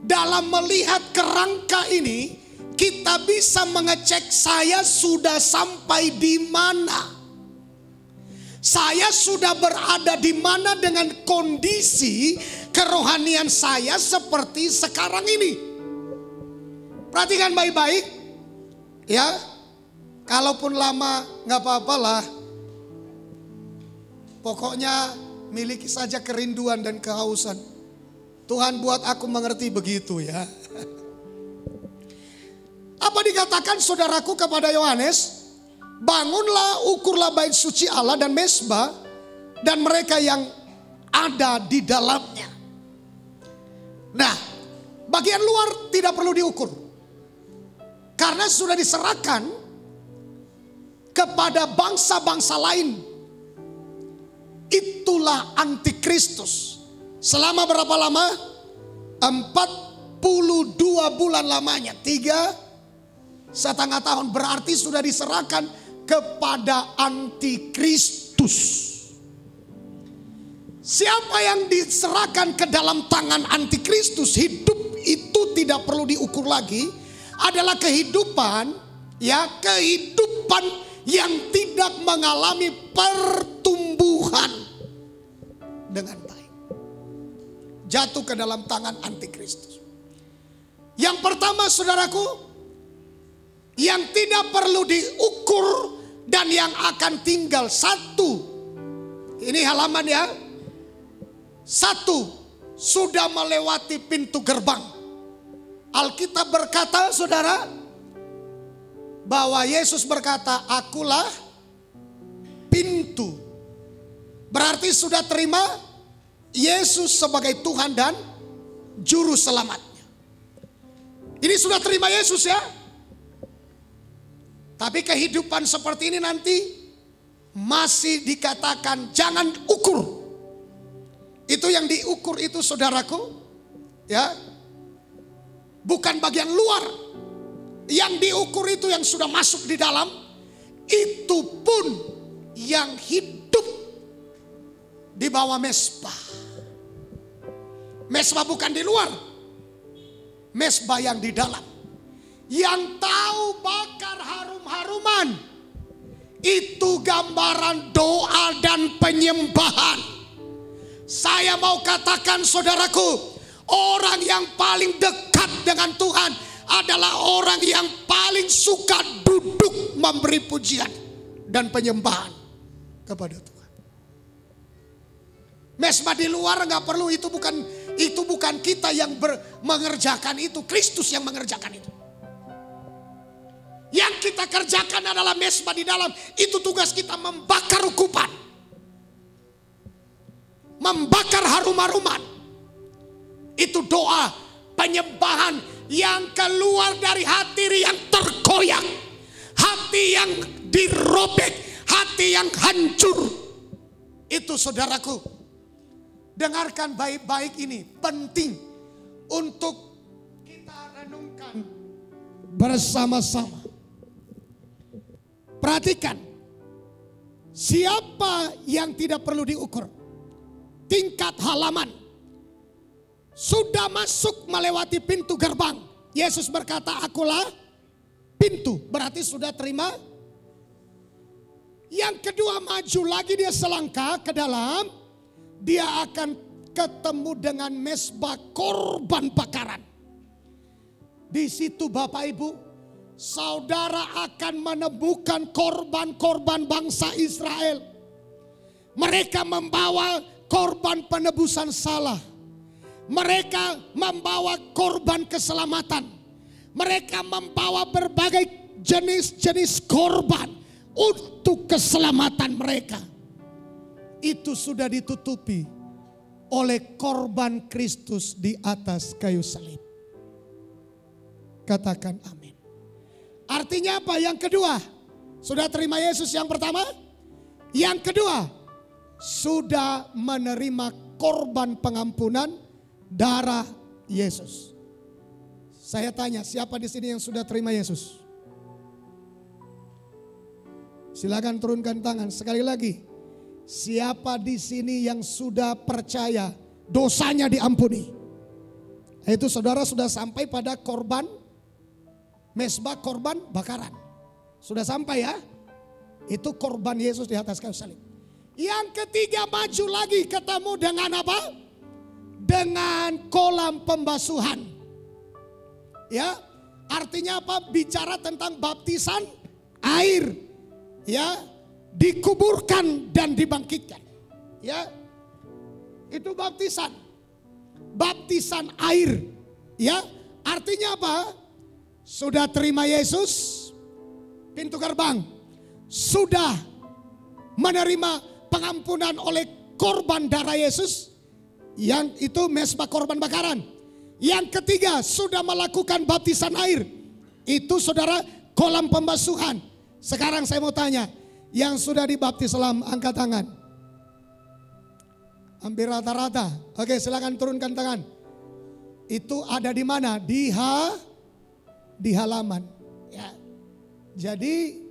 [SPEAKER 1] Dalam melihat kerangka ini, kita bisa mengecek saya sudah sampai di mana. Saya sudah berada di mana dengan kondisi kerohanian saya seperti sekarang ini. Perhatikan baik-baik. Ya, kalaupun lama nggak apa-apalah. Pokoknya miliki saja kerinduan dan kehausan. Tuhan buat aku mengerti begitu ya. Apa dikatakan saudaraku kepada Yohanes? Bangunlah, ukurlah bait suci Allah dan mesbah dan mereka yang ada di dalamnya. Nah, bagian luar tidak perlu diukur. Karena sudah diserahkan kepada bangsa-bangsa lain. Itulah antikristus. Selama berapa lama? 42 bulan lamanya. 3,5 tahun. Berarti sudah diserahkan kepada antikristus. Siapa yang diserahkan ke dalam tangan antikristus, hidup itu tidak perlu diukur lagi. Adalah kehidupan, ya, kehidupan yang tidak mengalami pertumbuhan dengan baik. Jatuh ke dalam tangan antikristus. Yang pertama saudaraku, yang tidak perlu diukur dan yang akan tinggal satu. Ini halaman ya. Satu, sudah melewati pintu gerbang. Alkitab berkata saudara, bahwa Yesus berkata, akulah pintu. Berarti sudah terima Yesus sebagai Tuhan dan Juru Selamatnya. Ini sudah terima Yesus ya. Tapi kehidupan seperti ini nanti masih dikatakan jangan ukur. Itu yang diukur itu saudaraku, ya, bukan bagian luar. Yang diukur itu yang sudah masuk di dalam. Itu pun yang hidup di bawah mesbah. Mesbah bukan di luar, mesbah yang di dalam. Yang tahu bakar harum-haruman, itu gambaran doa dan penyembahan. Saya mau katakan saudaraku, orang yang paling dekat dengan Tuhan adalah orang yang paling suka duduk memberi pujian dan penyembahan kepada Tuhan. Mesbah di luar nggak perlu, itu bukan kita yang mengerjakan itu, Kristus yang mengerjakan itu. Yang kita kerjakan adalah mesbah di dalam. Itu tugas kita, membakar ukupan, membakar harum-haruman. Itu doa penyembahan yang keluar dari hati yang terkoyak, hati yang dirobek, hati yang hancur. Itu saudaraku, dengarkan baik-baik, ini penting untuk kita renungkan bersama-sama. Perhatikan, siapa yang tidak perlu diukur? Tingkat halaman. Sudah masuk melewati pintu gerbang. Yesus berkata, akulah pintu. Berarti sudah terima. Yang kedua, maju lagi dia selangkah ke dalam. Dia akan ketemu dengan mesbah korban bakaran. Di situ Bapak Ibu, saudara akan menemukan korban-korban bangsa Israel. Mereka membawa korban penebusan salah. Mereka membawa korban keselamatan. Mereka membawa berbagai jenis-jenis korban untuk keselamatan mereka. Itu sudah ditutupi oleh korban Kristus di atas kayu salib. Katakan amin. Artinya apa? Yang kedua, sudah terima Yesus yang pertama. Yang kedua, sudah menerima korban pengampunan darah Yesus. Saya tanya, siapa di sini yang sudah terima Yesus? Silakan turunkan tangan sekali lagi. Siapa di sini yang sudah percaya dosanya diampuni? Itu saudara sudah sampai pada korban mesbah, korban bakaran. Sudah sampai ya? Itu korban Yesus di atas kayu salib. Yang ketiga maju lagi ketemu dengan apa? Dengan kolam pembasuhan. Ya, artinya apa? Bicara tentang baptisan air. Ya, dikuburkan dan dibangkitkan. Ya, itu baptisan. Baptisan air. Ya, artinya apa? Sudah terima Yesus, pintu gerbang. Sudah menerima pengampunan oleh korban darah Yesus. Yang itu mesbah korban bakaran. Yang ketiga sudah melakukan baptisan air. Itu saudara kolam pembasuhan. Sekarang saya mau tanya, yang sudah dibaptis selam angkat tangan. Hampir rata-rata. Oke, silakan turunkan tangan. Itu ada di mana? Di halaman. Ya. Jadi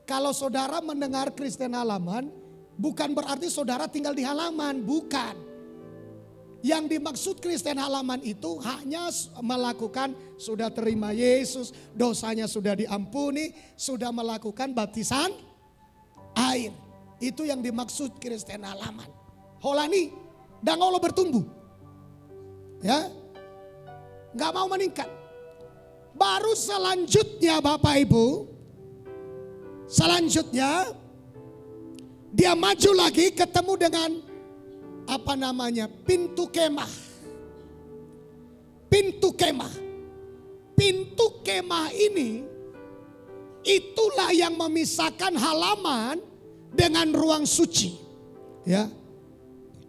[SPEAKER 1] kalau saudara mendengar Kristen halaman, bukan berarti saudara tinggal di halaman, bukan. Yang dimaksud Kristen halaman itu hanya melakukan sudah terima Yesus, dosanya sudah diampuni, sudah melakukan baptisan air. Itu yang dimaksud Kristen halaman. Holani, dan Allah bertumbuh. Ya, nggak mau meningkat. Baru selanjutnya Bapak Ibu, selanjutnya dia maju lagi ketemu dengan apa namanya? Pintu kemah. Pintu kemah. Pintu kemah ini itulah yang memisahkan halaman dengan ruang suci. Ya.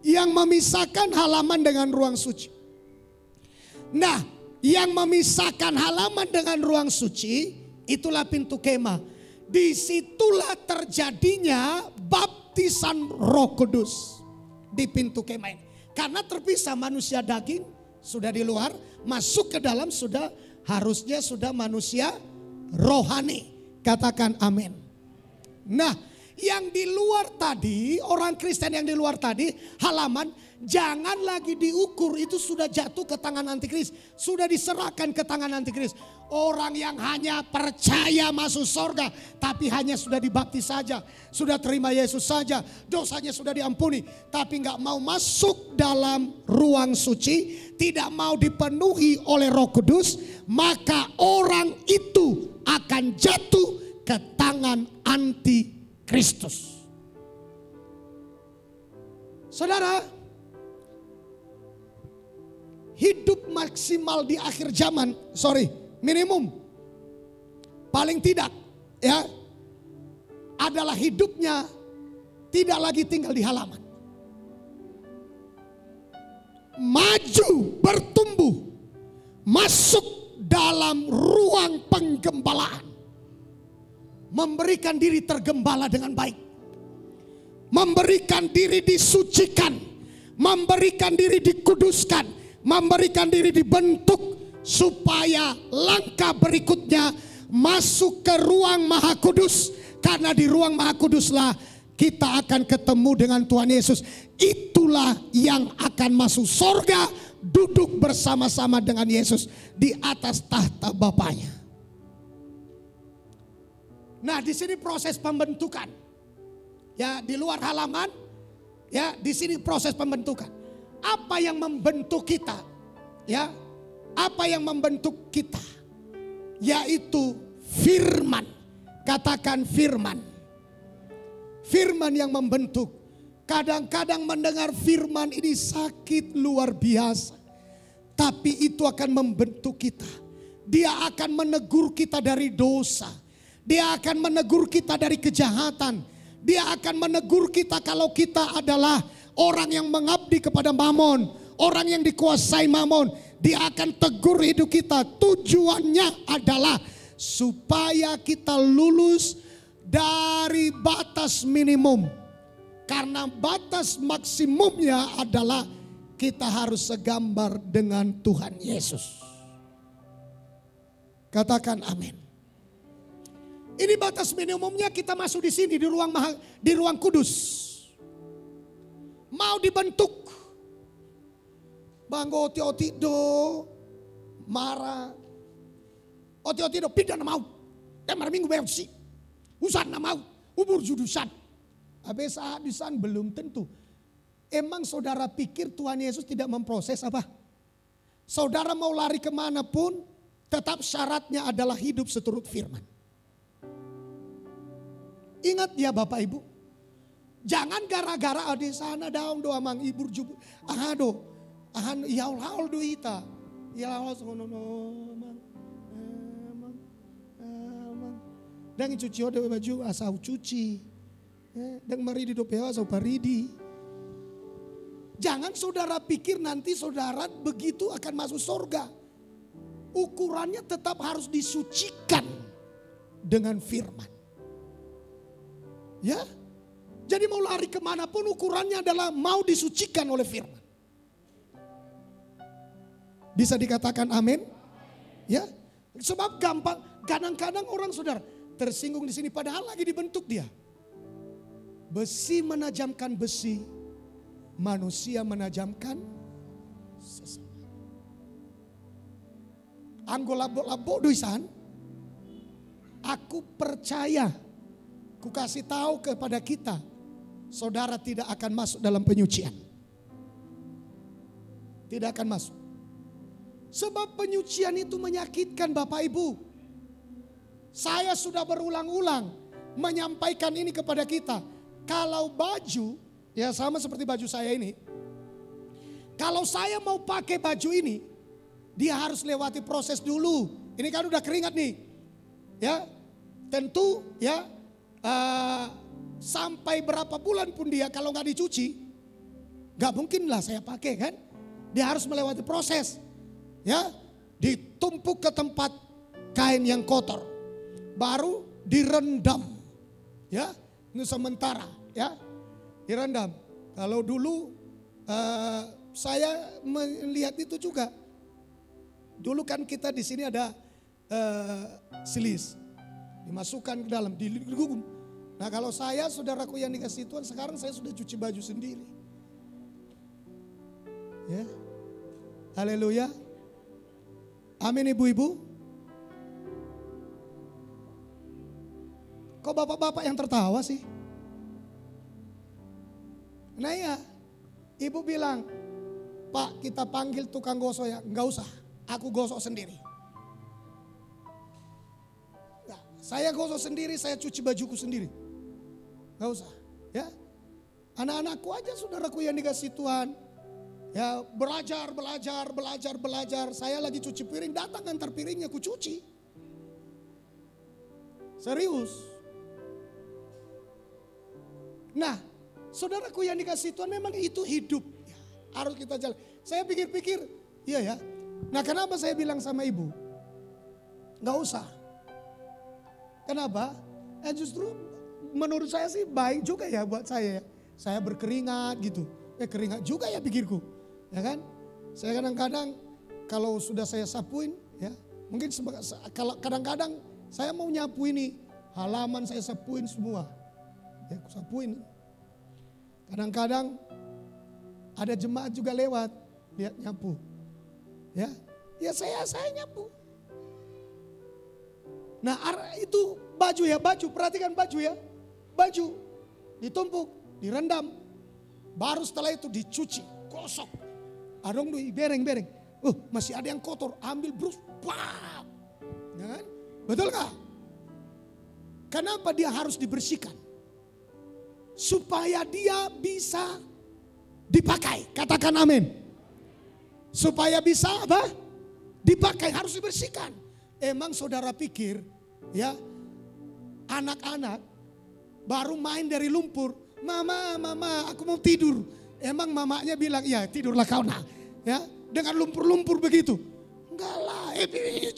[SPEAKER 1] Yang memisahkan halaman dengan ruang suci. Nah, yang memisahkan halaman dengan ruang suci itulah pintu kemah. Disitulah terjadinya baptisan Roh Kudus. Di pintu kemah ini. Karena terpisah manusia daging sudah di luar, masuk ke dalam harusnya sudah manusia rohani. Katakan amin. Nah, yang di luar tadi, orang Kristen yang di luar tadi, halaman jangan lagi diukur, itu sudah jatuh ke tangan antikris, sudah diserahkan ke tangan antikris. Orang yang hanya percaya masuk surga, tapi hanya sudah dibaptis saja, sudah terima Yesus saja, dosanya sudah diampuni, tapi nggak mau masuk dalam ruang suci, tidak mau dipenuhi oleh Roh Kudus, maka orang itu akan jatuh ke tangan antikristus. Saudara, hidup maksimal di akhir zaman, minimum paling tidak ya adalah hidupnya tidak lagi tinggal di halaman. Maju, bertumbuh, masuk dalam ruang penggembalaan. Memberikan diri tergembala dengan baik. Memberikan diri disucikan. Memberikan diri dikuduskan. Memberikan diri dibentuk. Supaya langkah berikutnya masuk ke ruang Maha Kudus. Karena di ruang Maha Kuduslah kita akan ketemu dengan Tuhan Yesus. Itulah yang akan masuk sorga, duduk bersama-sama dengan Yesus di atas tahta Bapaknya. Nah, di sini proses pembentukan. Ya, di luar halaman, ya, di sini proses pembentukan. Apa yang membentuk kita? Ya, apa yang membentuk kita? Yaitu firman. Katakan firman. Firman yang membentuk. Kadang-kadang mendengar firman ini sakit luar biasa. Tapi itu akan membentuk kita. Dia akan menegur kita dari dosa. Dia akan menegur kita dari kejahatan. Dia akan menegur kita kalau kita adalah orang yang mengabdi kepada Mamon. Orang yang dikuasai Mamon. Dia akan tegur hidup kita. Tujuannya adalah supaya kita lulus dari batas minimum. Karena batas maksimumnya adalah kita harus segambar dengan Tuhan Yesus. Katakan amin. Ini batas minimumnya kita masuk di sini di ruang kudus. Mau dibentuk. Banggo oti-oti do marah. Oti-oti do pindah na mau. Temar minggu bersi. Usan na mau. Ubur judusan. Habis saat disan belum tentu. Emang saudara pikir Tuhan Yesus tidak memproses apa? Saudara mau lari kemanapun, tetap syaratnya adalah hidup seturut firman. Ingat ya Bapak Ibu. Jangan gara-gara di sana daun doa mang ibur jubur. Ahado. Ahan yaul do ita. Yaul sono mang. Dan cuci ode baju asal cuci. Dan maridi do pewa asal paridi. Jangan saudara pikir nanti saudara begitu akan masuk surga. Ukurannya tetap harus disucikan dengan firman. Ya, jadi mau lari kemanapun ukurannya adalah mau disucikan oleh firman. Bisa dikatakan amin? Ya, sebab gampang. Kadang-kadang orang saudara tersinggung di sini padahal lagi dibentuk dia. Besi menajamkan besi, manusia menajamkan sesama. Anggo labo doisan, aku percaya, ku kasih tahu kepada kita, saudara tidak akan masuk dalam penyucian. Tidak akan masuk. Sebab penyucian itu menyakitkan Bapak Ibu. Saya sudah berulang-ulang menyampaikan ini kepada kita. Kalau baju, ya sama seperti baju saya ini. Kalau saya mau pakai baju ini, dia harus lewati proses dulu. Ini kan udah keringat nih. Ya, tentu ya sampai berapa bulan pun dia kalau nggak dicuci, nggak mungkin lah saya pakai kan. Dia harus melewati proses. Ya, ditumpuk ke tempat kain yang kotor. Baru direndam. Ya, ini sementara ya. Direndam. Kalau dulu saya melihat itu juga. Dulu kan kita di sini ada silis. Dimasukkan ke dalam, digugum. Nah kalau saya saudaraku yang dikasih Tuhan, sekarang saya sudah cuci baju sendiri. Ya. Haleluya. Amin ibu-ibu. Kok bapak-bapak yang tertawa sih? Nah ya, ibu bilang, Pak kita panggil tukang gosok ya, enggak usah, aku gosok sendiri. Nah, saya gosok sendiri, saya cuci bajuku sendiri. Enggak usah, ya. Anak-anakku aja saudaraku yang dikasih Tuhan. Ya belajar. Saya lagi cuci piring, datang antar piringnya ku cuci. Serius. Nah, saudaraku yang dikasih Tuhan memang itu hidup. Ya, harus kita jalan. Saya pikir-pikir, iya ya. Nah kenapa saya bilang sama ibu? Gak usah. Kenapa? Justru menurut saya sih baik juga ya buat saya. Saya berkeringat gitu. Keringat juga ya pikirku. Ya kan? Saya kadang-kadang kalau sudah saya sapuin ya. Mungkin kalau kadang-kadang saya mau nyapu ini. Halaman saya sapuin semua. Ya aku sapuin. Kadang-kadang ada jemaat juga lewat. Lihat nyapu. Ya saya nyapu. Nah itu baju ya, perhatikan baju ya. Baju ditumpuk, direndam. Baru setelah itu dicuci, gosok. Adong doi bereng-bereng. Masih ada yang kotor, ambil brus. Pap. Ya kan? Betul gak? Kenapa dia harus dibersihkan? Supaya dia bisa dipakai. Katakan amin. Supaya bisa apa? Dipakai, harus dibersihkan. Emang saudara pikir ya anak-anak baru main dari lumpur. Mama aku mau tidur. Emang mamanya bilang ya tidurlah kau nak. Ya, dengan lumpur-lumpur begitu. Enggak lah,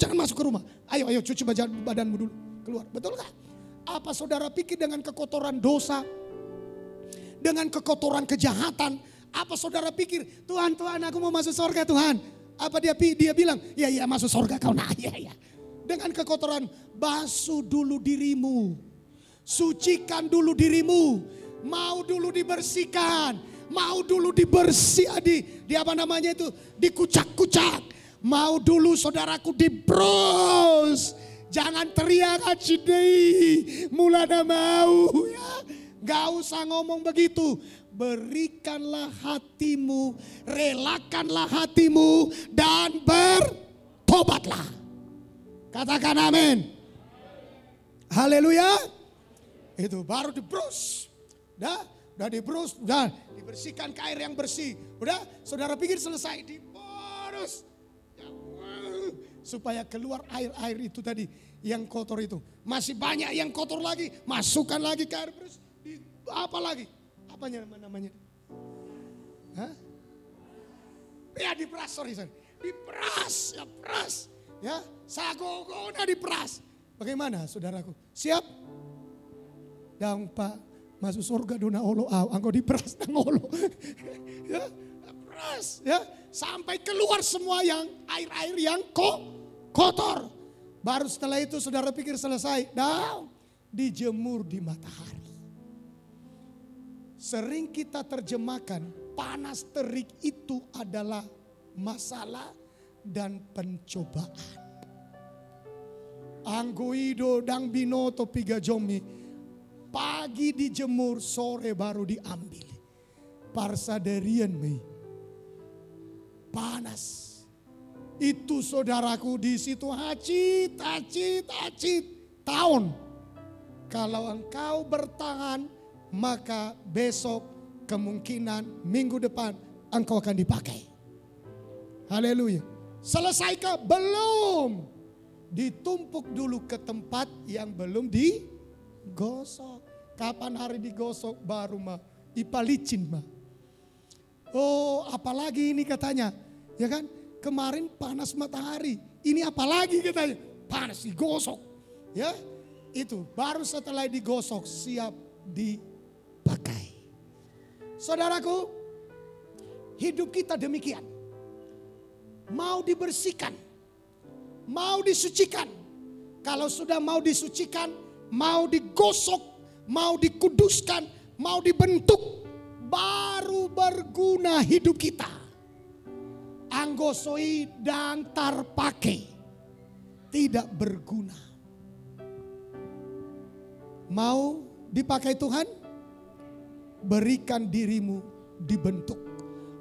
[SPEAKER 1] jangan masuk ke rumah. Ayo cuci badanmu dulu, keluar. Betul gak? Apa saudara pikir dengan kekotoran dosa, dengan kekotoran kejahatan, apa saudara pikir, Tuhan aku mau masuk surga Tuhan. Apa dia bilang, ya masuk surga kau nak, ya. dengan kekotoran, basuh dulu dirimu. Sucikan dulu dirimu. Mau dulu dibersihkan. Mau dulu di apa namanya itu, dikucak-kucak. Mau dulu saudaraku dibrus. Jangan teriak acidei, mulana mau ya. Gak usah ngomong begitu. Berikanlah hatimu, relakanlah hatimu dan bertobatlah. Katakan amin. Haleluya. Itu baru dibrus. Udah dibrus, udah dibersihkan ke air yang bersih. Udah, saudara pikir selesai, dibrus. Supaya keluar air itu tadi yang kotor itu. Masih banyak yang kotor lagi, masukkan lagi ke air bersih. Apa lagi? Apanya namanya? Hah? Ya diperas, sorry. Diperas, ya peras. Ya, sagogona diperas. Bagaimana saudaraku? Siap? Dang Pak, masuk surga dona olo angko diperas nang olo. Ya, peras ya, sampai keluar semua yang air-air yang kotor. Baru setelah itu saudara pikir selesai, dijemur di matahari. Sering kita terjemahkan panas terik itu adalah masalah dan pencobaan. Anggoido dang binoto piga jomi, pagi dijemur, sore baru diambil. Parsaderian mei, panas. Itu saudaraku di situ hacit tahun. Kalau engkau bertahan, maka besok kemungkinan minggu depan engkau akan dipakai. Haleluya. Selesaikah? Belum. Ditumpuk dulu ke tempat yang belum digosok. Kapan hari digosok baru mah ipalicin mah. Oh, apalagi ini katanya. Ya kan? Kemarin panas matahari. Ini apalagi katanya? Panas digosok. Ya. Itu baru setelah digosok siap dipakai. Saudaraku, hidup kita demikian. Mau dibersihkan, mau disucikan. Kalau sudah mau disucikan, mau digosok, mau dikuduskan, mau dibentuk, baru berguna hidup kita. Anggosoi dan tarpake, tidak berguna. Mau dipakai Tuhan? Berikan dirimu dibentuk.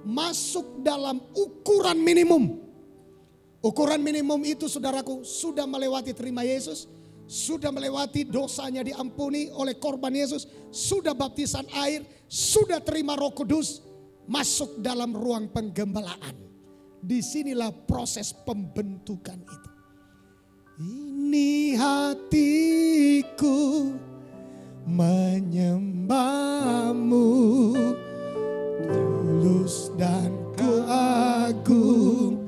[SPEAKER 1] Masuk dalam ukuran minimum. Ukuran minimum itu saudaraku sudah melewati terima Yesus. Sudah melewati dosanya diampuni oleh korban Yesus. Sudah baptisan air. Sudah terima Roh Kudus. Masuk dalam ruang penggembalaan. Disinilah proses pembentukan itu. Ini hatiku menyembahmu, tulus dan kuagung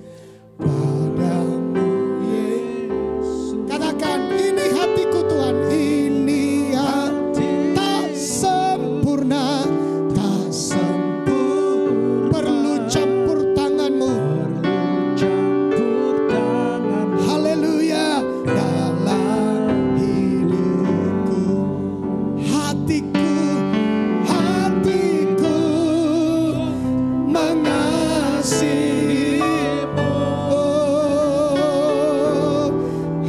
[SPEAKER 1] padamu Yesus. Katakan, ini hatiku Tuhan, ini hati tak sempurna, tak sempurna. Perlu campur tanganmu, haleluya, dalam hidupku. Hatiku mengasihimu.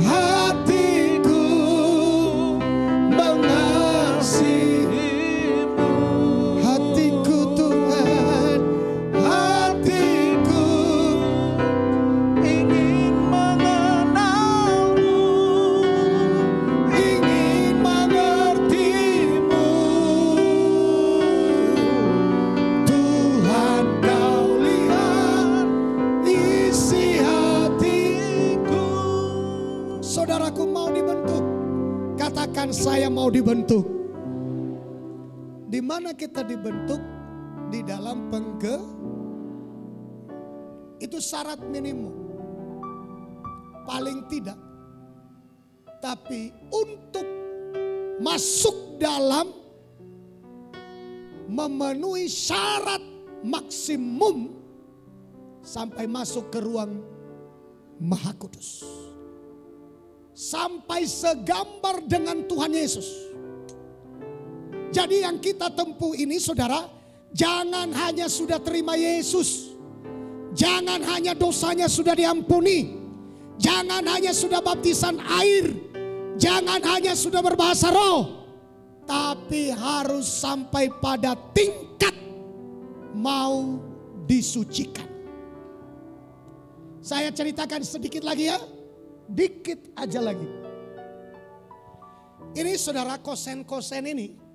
[SPEAKER 1] Hatiku mengasihimu. Hatiku Tuhan, hatiku ingin mengenalmu, ingin mengertimu. Tuhan, kau lihat isi hatiku. Saudaraku mau dibentuk, katakan saya mau dibentuk. Di mana kita dibentuk? Di dalam itu syarat minimum. Paling tidak. Tapi untuk masuk dalam memenuhi syarat maksimum sampai masuk ke ruang Maha Kudus. sampai segambar dengan Tuhan Yesus. Jadi yang kita tempuh ini saudara, jangan hanya sudah terima Yesus, jangan hanya dosanya sudah diampuni, jangan hanya sudah baptisan air, jangan hanya sudah berbahasa roh, tapi harus sampai pada tingkat mau disucikan. Saya ceritakan sedikit lagi ya, dikit aja lagi. Ini saudara, kosen-kosen ini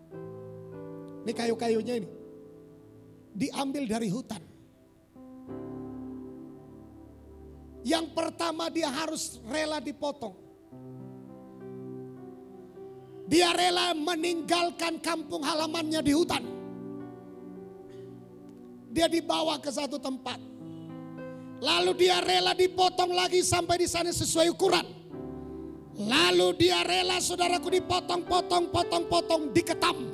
[SPEAKER 1] kayu-kayunya ini diambil dari hutan. Yang pertama dia harus rela dipotong. Dia rela meninggalkan kampung halamannya di hutan. Dia dibawa ke satu tempat. Lalu dia rela dipotong lagi sampai di sana sesuai ukuran. Lalu dia rela saudaraku dipotong, diketam.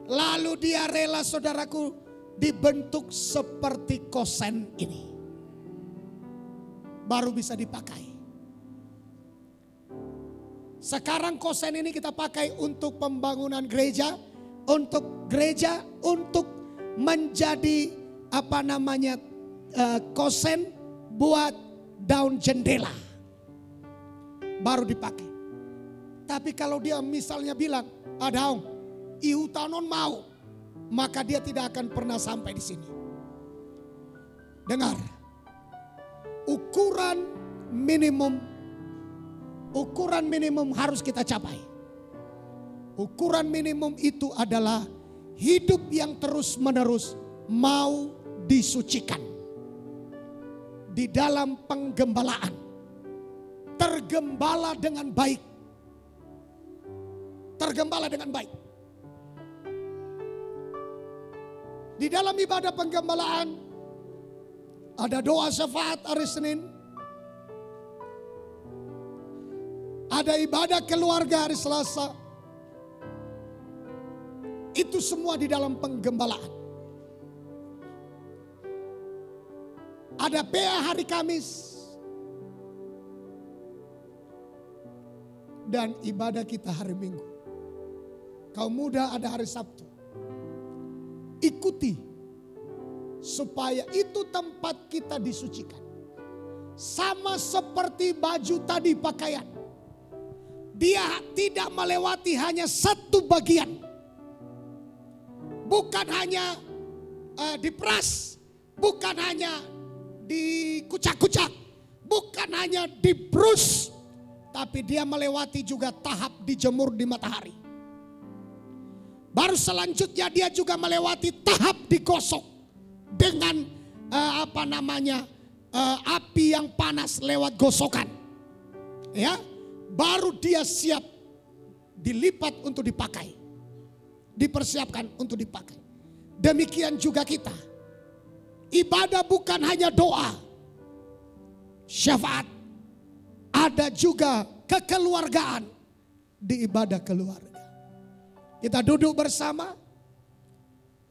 [SPEAKER 1] Lalu dia rela saudaraku dibentuk seperti kosen ini. Baru bisa dipakai. Sekarang kosen ini kita pakai untuk pembangunan gereja, untuk menjadi kosen buat daun jendela. Baru dipakai. Tapi kalau dia misalnya bilang, daun, ihutanon mau, maka dia tidak akan pernah sampai di sini. Dengar, ukuran minimum harus kita capai. Ukuran minimum itu adalah hidup yang terus menerus mau disucikan di dalam penggembalaan, tergembala dengan baik, Di dalam ibadah penggembalaan ada doa syafaat hari Senin, ada ibadah keluarga hari Selasa. Itu semua di dalam penggembalaan. Ada PA hari Kamis. Dan ibadah kita hari Minggu. Kaum muda ada hari Sabtu. Ikuti. Supaya itu tempat kita disucikan. Sama seperti baju tadi pakaian. Dia tidak melewati hanya satu bagian. Bukan hanya diperas, bukan hanya dikucak-kucak, bukan hanya dibrus, tapi dia melewati juga tahap dijemur di matahari. Baru selanjutnya dia juga melewati tahap digosok dengan api yang panas lewat gosokan. Ya, baru dia siap dilipat untuk dipakai. Dipersiapkan untuk dipakai. Demikian juga kita. Ibadah bukan hanya doa, syafaat. Ada juga kekeluargaan di ibadah keluarga. Kita duduk bersama.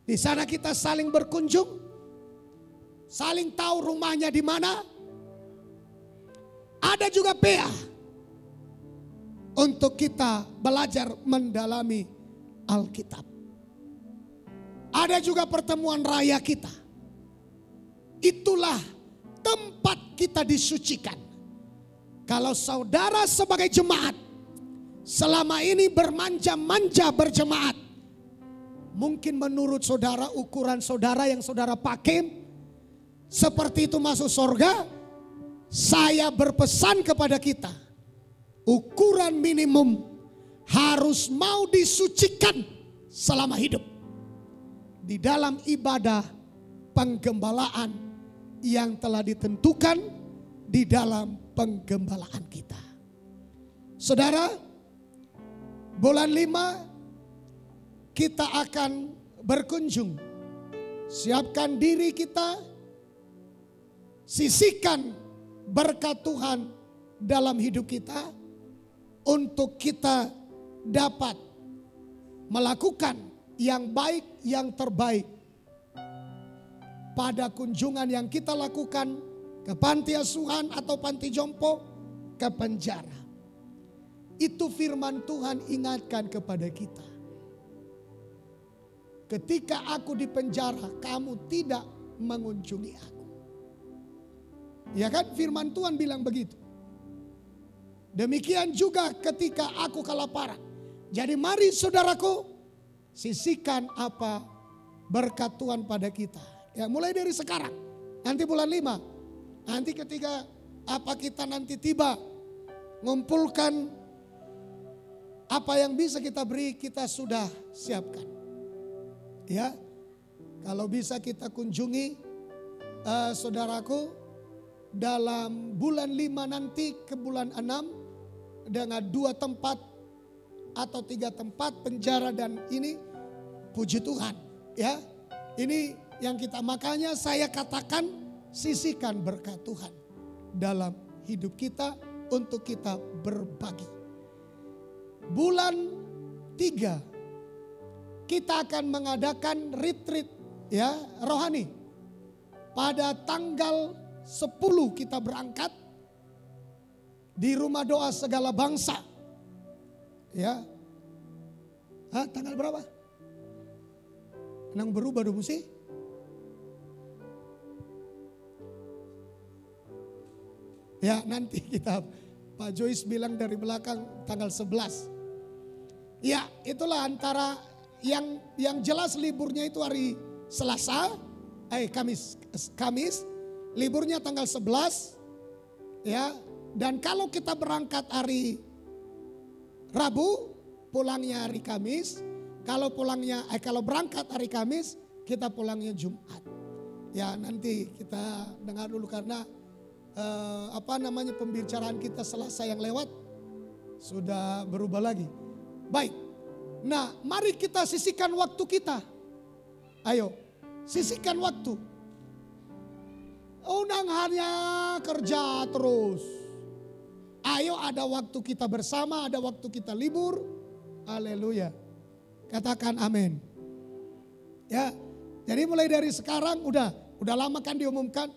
[SPEAKER 1] Di sana kita saling berkunjung. Saling tahu rumahnya di mana. Ada juga PA. Untuk kita belajar mendalami Alkitab. Ada juga pertemuan raya kita. Itulah tempat kita disucikan. Kalau saudara sebagai jemaat selama ini bermanja-manja berjemaat, mungkin menurut saudara ukuran saudara yang saudara pakai seperti itu masuk surga. Saya berpesan kepada kita, ukuran minimum harus mau disucikan selama hidup di dalam ibadah penggembalaan yang telah ditentukan di dalam penggembalaan kita. Saudara, bulan 5 kita akan berkunjung. Siapkan diri kita, sisihkan berkat Tuhan dalam hidup kita untuk kita dapat melakukan yang baik, yang terbaik pada kunjungan yang kita lakukan ke panti asuhan atau panti jompo, ke penjara. Itu firman Tuhan ingatkan kepada kita. Ketika aku di penjara, kamu tidak mengunjungi aku. Ya kan, firman Tuhan bilang begitu. Demikian juga ketika aku kelaparan. Jadi mari saudaraku, sisihkan apa berkat Tuhan pada kita. Ya, mulai dari sekarang. Nanti bulan 5. Nanti ketika kita nanti tiba, ngumpulkan apa yang bisa kita beri, kita sudah siapkan. Ya, kalau bisa kita kunjungi saudaraku dalam bulan 5 nanti ke bulan 6 dengan 2 tempat atau 3 tempat penjara, dan ini puji Tuhan. Ya, ini yang kita, makanya saya katakan sisihkan berkat Tuhan dalam hidup kita untuk kita berbagi. Bulan 3 kita akan mengadakan retreat ya rohani. Pada tanggal 10 kita berangkat di rumah doa segala bangsa. Ya. Tanggal berapa? Nang berubah dulu sih. Ya, nanti kita, Pak Joyce bilang dari belakang tanggal 11. Ya, itulah antara yang jelas liburnya itu hari Selasa, Kamis, liburnya tanggal 11. Ya, dan kalau kita berangkat hari Rabu, pulangnya hari Kamis. Kalau berangkat hari Kamis, kita pulangnya Jumat. Ya, nanti kita dengar dulu karena pembicaraan kita Selasa yang lewat sudah berubah lagi. Baik. Nah, mari kita sisihkan waktu kita. Ayo, sisihkan waktu. Unang hanya kerja terus. Ayo, ada waktu kita bersama, ada waktu kita libur. Haleluya. Katakan amin. Ya. Jadi mulai dari sekarang udah lama kan diumumkan.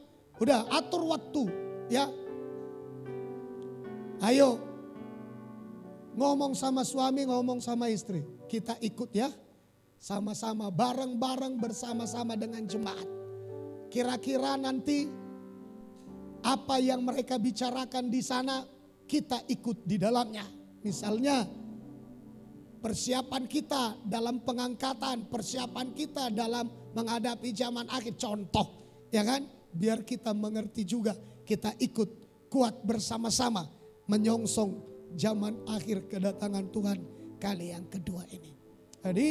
[SPEAKER 1] Udah atur waktu, ya. Ayo. Ngomong sama suami, ngomong sama istri. Kita ikut ya. Sama-sama, bareng-bareng bersama-sama dengan jemaat. Kira-kira nanti apa yang mereka bicarakan di sana, kita ikut di dalamnya. Misalnya persiapan kita dalam pengangkatan, persiapan kita dalam menghadapi zaman akhir, contoh, ya kan? Biar kita mengerti juga, kita ikut kuat bersama-sama menyongsong zaman akhir kedatangan Tuhan kali yang kedua ini. Jadi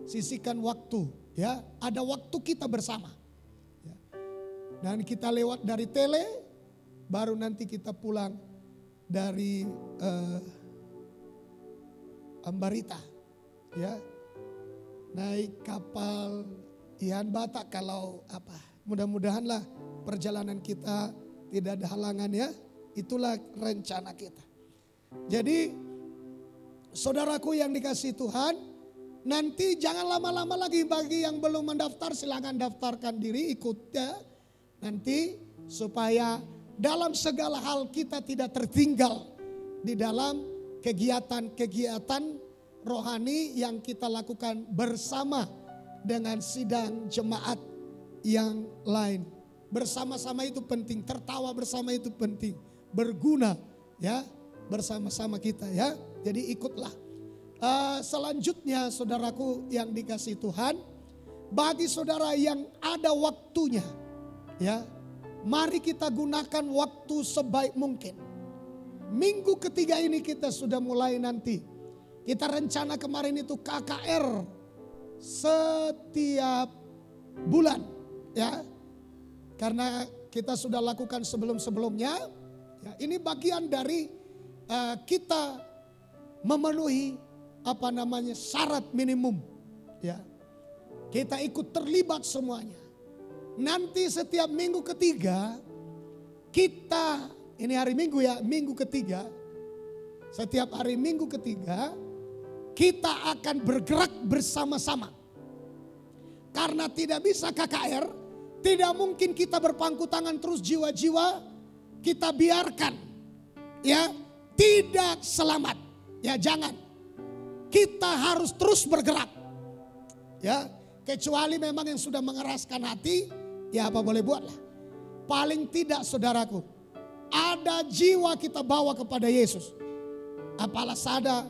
[SPEAKER 1] sisihkan waktu, ya, ada waktu kita bersama. Ya. Dan kita lewat dari tele, baru nanti kita pulang dari Ambarita, ya, naik kapal Ihan Batak kalau mudah-mudahanlah perjalanan kita tidak ada halangan ya. Itulah rencana kita. Jadi saudaraku yang dikasihi Tuhan, nanti jangan lama-lama lagi. Bagi yang belum mendaftar silakan daftarkan diri, ikut ya. Nanti supaya dalam segala hal kita tidak tertinggal di dalam kegiatan-kegiatan rohani yang kita lakukan bersama dengan sidang jemaat yang lain. Bersama-sama itu penting, tertawa bersama itu penting, berguna ya bersama-sama kita ya. Jadi ikutlah. Selanjutnya saudaraku yang dikasihi Tuhan, bagi saudara yang ada waktunya ya, mari kita gunakan waktu sebaik mungkin. Minggu ketiga ini kita sudah mulai nanti. Kita rencana kemarin itu KKR setiap bulan ya. Karena kita sudah lakukan sebelum-sebelumnya. Ya, ini bagian dari kita memenuhi syarat minimum. Ya, kita ikut terlibat semuanya. Nanti setiap minggu ketiga kita, ini hari Minggu ya, minggu ketiga. Setiap hari Minggu ketiga kita akan bergerak bersama-sama. Karena tidak bisa KKR, tidak mungkin kita berpangku tangan terus jiwa-jiwa kita biarkan. Ya, tidak selamat. Ya jangan. Kita harus terus bergerak. Ya, kecuali memang yang sudah mengeraskan hati, ya apa boleh buatlah. Paling tidak saudaraku, ada jiwa kita bawa kepada Yesus. Apalah sada,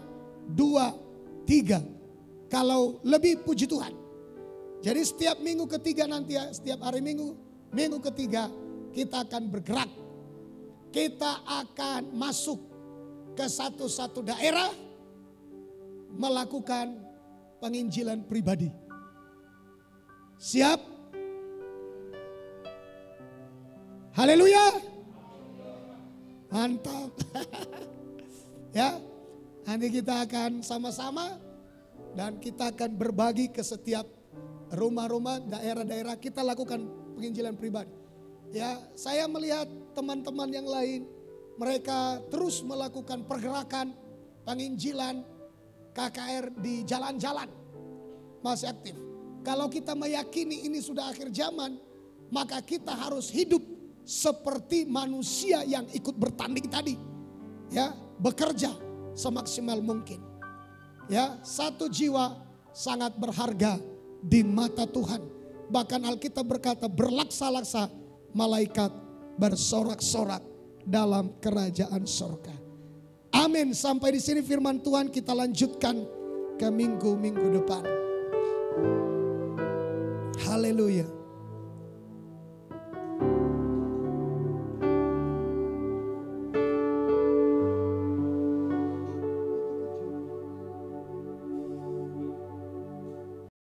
[SPEAKER 1] 2, 3. Kalau lebih puji Tuhan. Jadi setiap minggu ketiga nanti ya, setiap hari minggu ketiga kita akan bergerak. Kita akan masuk ke satu daerah melakukan penginjilan pribadi. Siap? Haleluya. Mantap. Ya, nanti kita akan sama-sama dan kita akan berbagi ke setiap rumah-rumah, daerah-daerah, kita lakukan penginjilan pribadi. Ya, saya melihat teman-teman yang lain, mereka terus melakukan pergerakan penginjilan KKR di jalan-jalan, masih aktif. Kalau kita meyakini ini sudah akhir zaman, maka kita harus hidup seperti manusia yang ikut bertanding tadi. Ya, bekerja semaksimal mungkin. Ya, satu jiwa sangat berharga di mata Tuhan. Bahkan Alkitab berkata berlaksa-laksa malaikat bersorak-sorak dalam kerajaan surga. Amin. Sampai di sini firman Tuhan, kita lanjutkan ke minggu-minggu depan. Haleluya.